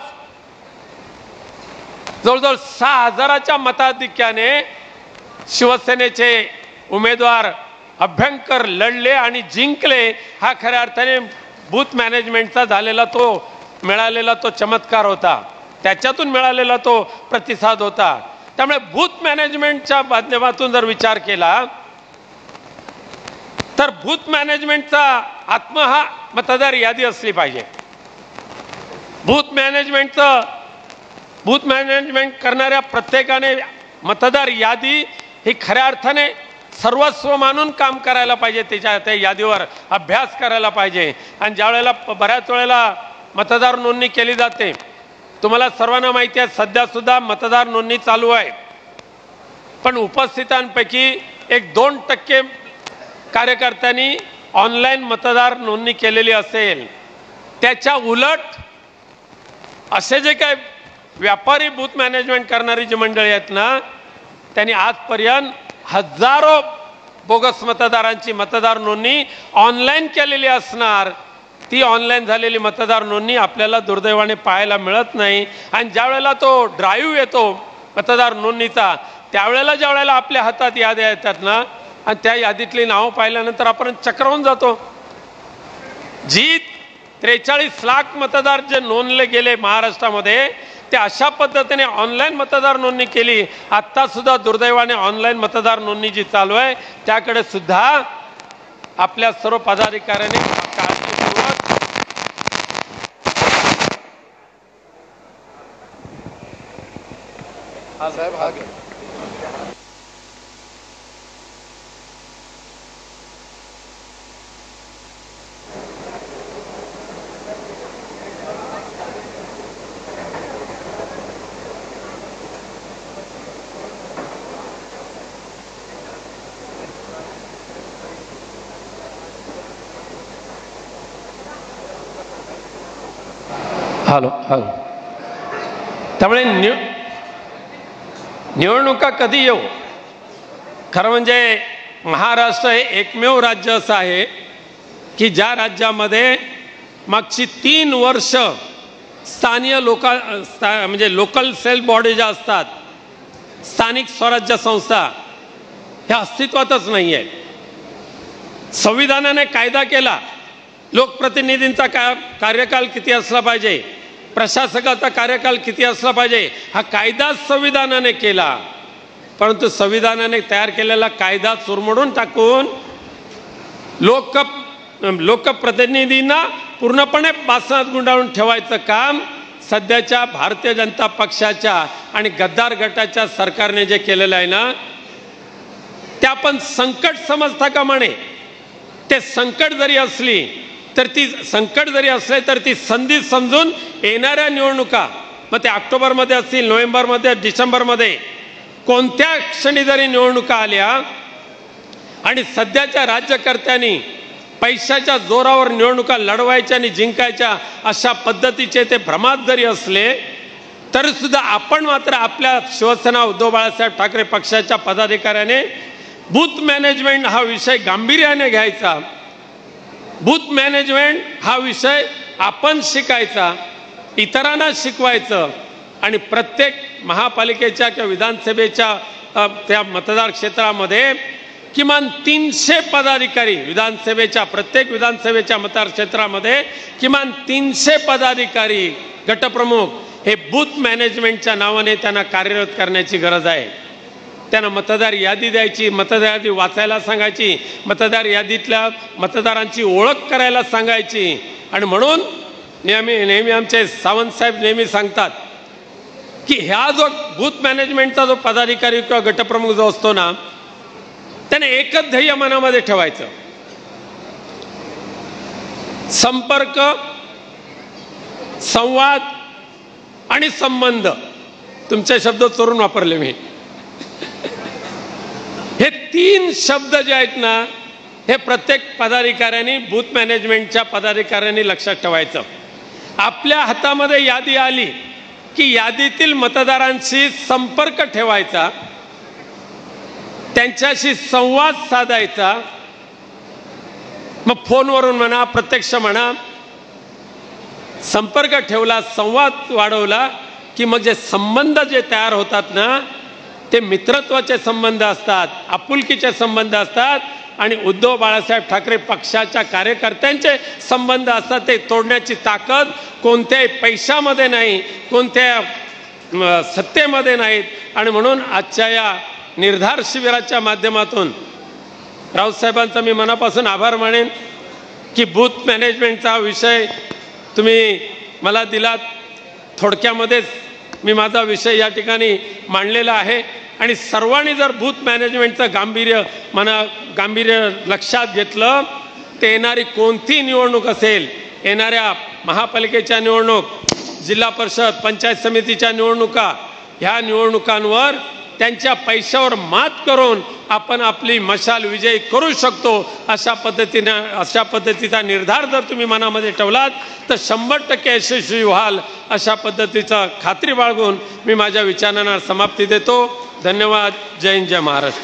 जवळजवळ 6,000च्या मताधिक्याने शिवसेनेचे उमेदवार अभ्यंकर लढले आणि जिंकले. हा खऱ्या अर्थाने बूथ मॅनेजमेंटचा झालेला मिळालेला तो चमत्कार होता, त्याच्यातून मिळालेला तो प्रतिसाद होता. त्यामुळे बूथ मॅनेजमेंटच्या माध्यमातून जर विचार केला तर बूथ मॅनेजमेंटचा आत्मा हा मतदार यादी असली पाहिजे. बूथ मॅनेजमेंट करणाऱ्या प्रत्येकाने मतदार यादी ही खऱ्या अर्थाने सर्वस्व मानून काम करायला पाहिजे. त्या यादीवर अभ्यास करायला पाहिजे. आणि ज्या वेळेला बऱ्याच वेळेला मतदार नोंदणी केली जाते, तुम्हाला सर्वांना माहिती आहे सध्या सुद्धा मतदार नोंदणी चालू आहे, पण उपस्थितांपैकी 1-2% कार्यकर्त्यांनी ऑनलाईन मतदार नोंदणी केलेली असेल. त्याच्या उलट असे जे काय व्यापारी बूथ मॅनेजमेंट करणारी जी मंडळी आहेत ना, त्यांनी आजपर्यंत हजारो बोगस मतदारांची मतदार नोंदणी ऑनलाईन केलेली असणार. ती ऑनलाईन झालेली मतदार नोंदणी आपल्याला दुर्दैवाने पाहायला मिळत नाही. आणि ज्या वेळेला तो ड्राईव्ह येतो मतदार नोंदणीचा, त्यावेळेला ज्या वेळेला आपल्या हातात याद्या येतात ना आणि त्या यादीतली नावं पाहिल्यानंतर आपण चक्रावून जातो. जी 43 लाख मतदार जे नोंदले गेले महाराष्ट्रामध्ये, ते अशा पद्धतीने ऑनलाईन मतदार नोंदणी केली. आत्ता सुद्धा दुर्दैवाने ऑनलाईन मतदार नोंदणी जी चालू आहे त्याकडे सुद्धा आपल्या सर्व पदाधिकाऱ्यांनी काळजीपूर्वक त्यामुळे निवडणुका कधी येऊ, खरं म्हणजे महाराष्ट्र हे एकमेव राज्य असं आहे की ज्या राज्यामध्ये मागची 3 वर्ष स्थानीय म्हणजे लोकल सेल्फ बॉडी ज्या असतात, स्थानिक स्वराज्य संस्था, ह्या अस्तित्वातच नाही आहे. संविधानाने कायदा केला, लोकप्रतिनिधींचा कार्यकाल किती असला पाहिजे, प्रशासकाचा कार्यकाल किती असला पाहिजे, हा कायदा संविधानाने केला. परंतु संविधानाने तयार केलेला कायदा चुरमडून टाकून लोकप्रतिनिधींना पूर्णपणे बासनात गुंडाळून ठेवायचं काम सध्याच्या भारतीय जनता पक्षाच्या आणि गद्दार गटाच्या सरकारने जे केलेलं आहे ना, ते आपण संकट समजता कामा नये. ते संकट जरी असली तर ती संधी समजून येणाऱ्या निवडणुका, मग ते ऑक्टोबरमध्ये असतील, नोव्हेंबरमध्ये, डिसेंबरमध्ये, कोणत्या क्षणी जरी निवडणुका आल्या आणि सध्याच्या राज्यकर्त्यांनी पैशाच्या जोरावर निवडणुका लढवायच्या आणि जिंकायच्या अशा पद्धतीचे ते भ्रमात जरी असले तरी सुद्धा आपण मात्र आपल्या शिवसेना उद्धव बाळासाहेब ठाकरे पक्षाच्या पदाधिकाऱ्याने बूथ मॅनेजमेंट हा विषय गांभीर्याने घ्यायचा. बूथ मॅनेजमेंट हा विषय आपण शिकायचा, इतरांना शिकवायचं आणि प्रत्येक महापालिकेच्या किंवा विधानसभेच्या त्या मतदार क्षेत्रामध्ये किमान 300 पदाधिकारी, प्रत्येक विधानसभेच्या मतदार क्षेत्रामध्ये किमान 300 पदाधिकारी, गटप्रमुख हे बूथ मॅनेजमेंटच्या नावाने त्यांना कार्यरत करण्याची गरज आहे. त्यांना मतदार यादी द्यायची, मतदार यादी वाचायला सांगायची, मतदार यादीतल्या मतदारांची ओळख करायला सांगायची. आणि म्हणून नेहमी आमचे सावंत साहेब नेहमी सांगतात की ह्या जो बूथ मॅनेजमेंटचा जो पदाधिकारी किंवा गटप्रमुख जो असतो ना, त्याने एकच ध्येय मनामध्ये ठेवायचं, संपर्क, संवाद आणि संबंध. तुमचे शब्द चोरून वापरले मी. हे 3 शब्द जे आहेत ना, हे प्रत्येक पदाधिकाऱ्यांनी, बूथ मॅनेजमेंटच्या पदाधिकाऱ्यांनी लक्षात ठेवायचं. आपल्या हातामध्ये यादी आली की यादीतील मतदारांशी संपर्क ठेवायचा, त्यांच्याशी संवाद साधायचा. मग फोनवरून म्हणा, प्रत्यक्ष म्हणा, संपर्क ठेवला, संवाद वाढवला की मग जे संबंध जे तयार होतात ना, ते मित्रत्वाचे संबंध असतात, आपुलकीचे संबंध असतात आणि उद्धव बाळासाहेब ठाकरे पक्षाच्या कार्यकर्त्यांचे संबंध असतात. ते तोडण्याची ताकद कोणत्याही पैशामध्ये नाही, कोणत्या सत्तेमध्ये नाहीत. आणि म्हणून आजच्या या निर्धार शिबिराच्या माध्यमातून राऊतसाहेबांचा मी मनापासून आभार मानेन की बूथ मॅनेजमेंटचा विषय तुम्ही मला दिलात. थोडक्यामध्येच मी माझा विषय या ठिकाणी मांडलेला आहे. आणि सर्वांनी जर बूथ मॅनेजमेंटचं गांभीर्य लक्षात घेतलं तर येणारी कोणती निवडणूक असेल, येणाऱ्या महापालिकेच्या निवडणूक, जिल्हा परिषद, पंचायत समितीच्या निवडणुका, ह्या निवडणुकांवर त्यांच्या पैशावर मात करून आपण आपली मशाल विजयी करू शकतो. अशा पद्धतीचा निर्धार जर तुम्ही मनामध्ये ठेवलात तर 100% यशस्वी व्हाल. अशा पद्धतीचा खात्री बाळगून मी माझ्या विचारांना समाप्ती देतो. धन्यवाद. जय हिंद, जय महाराष्ट्र.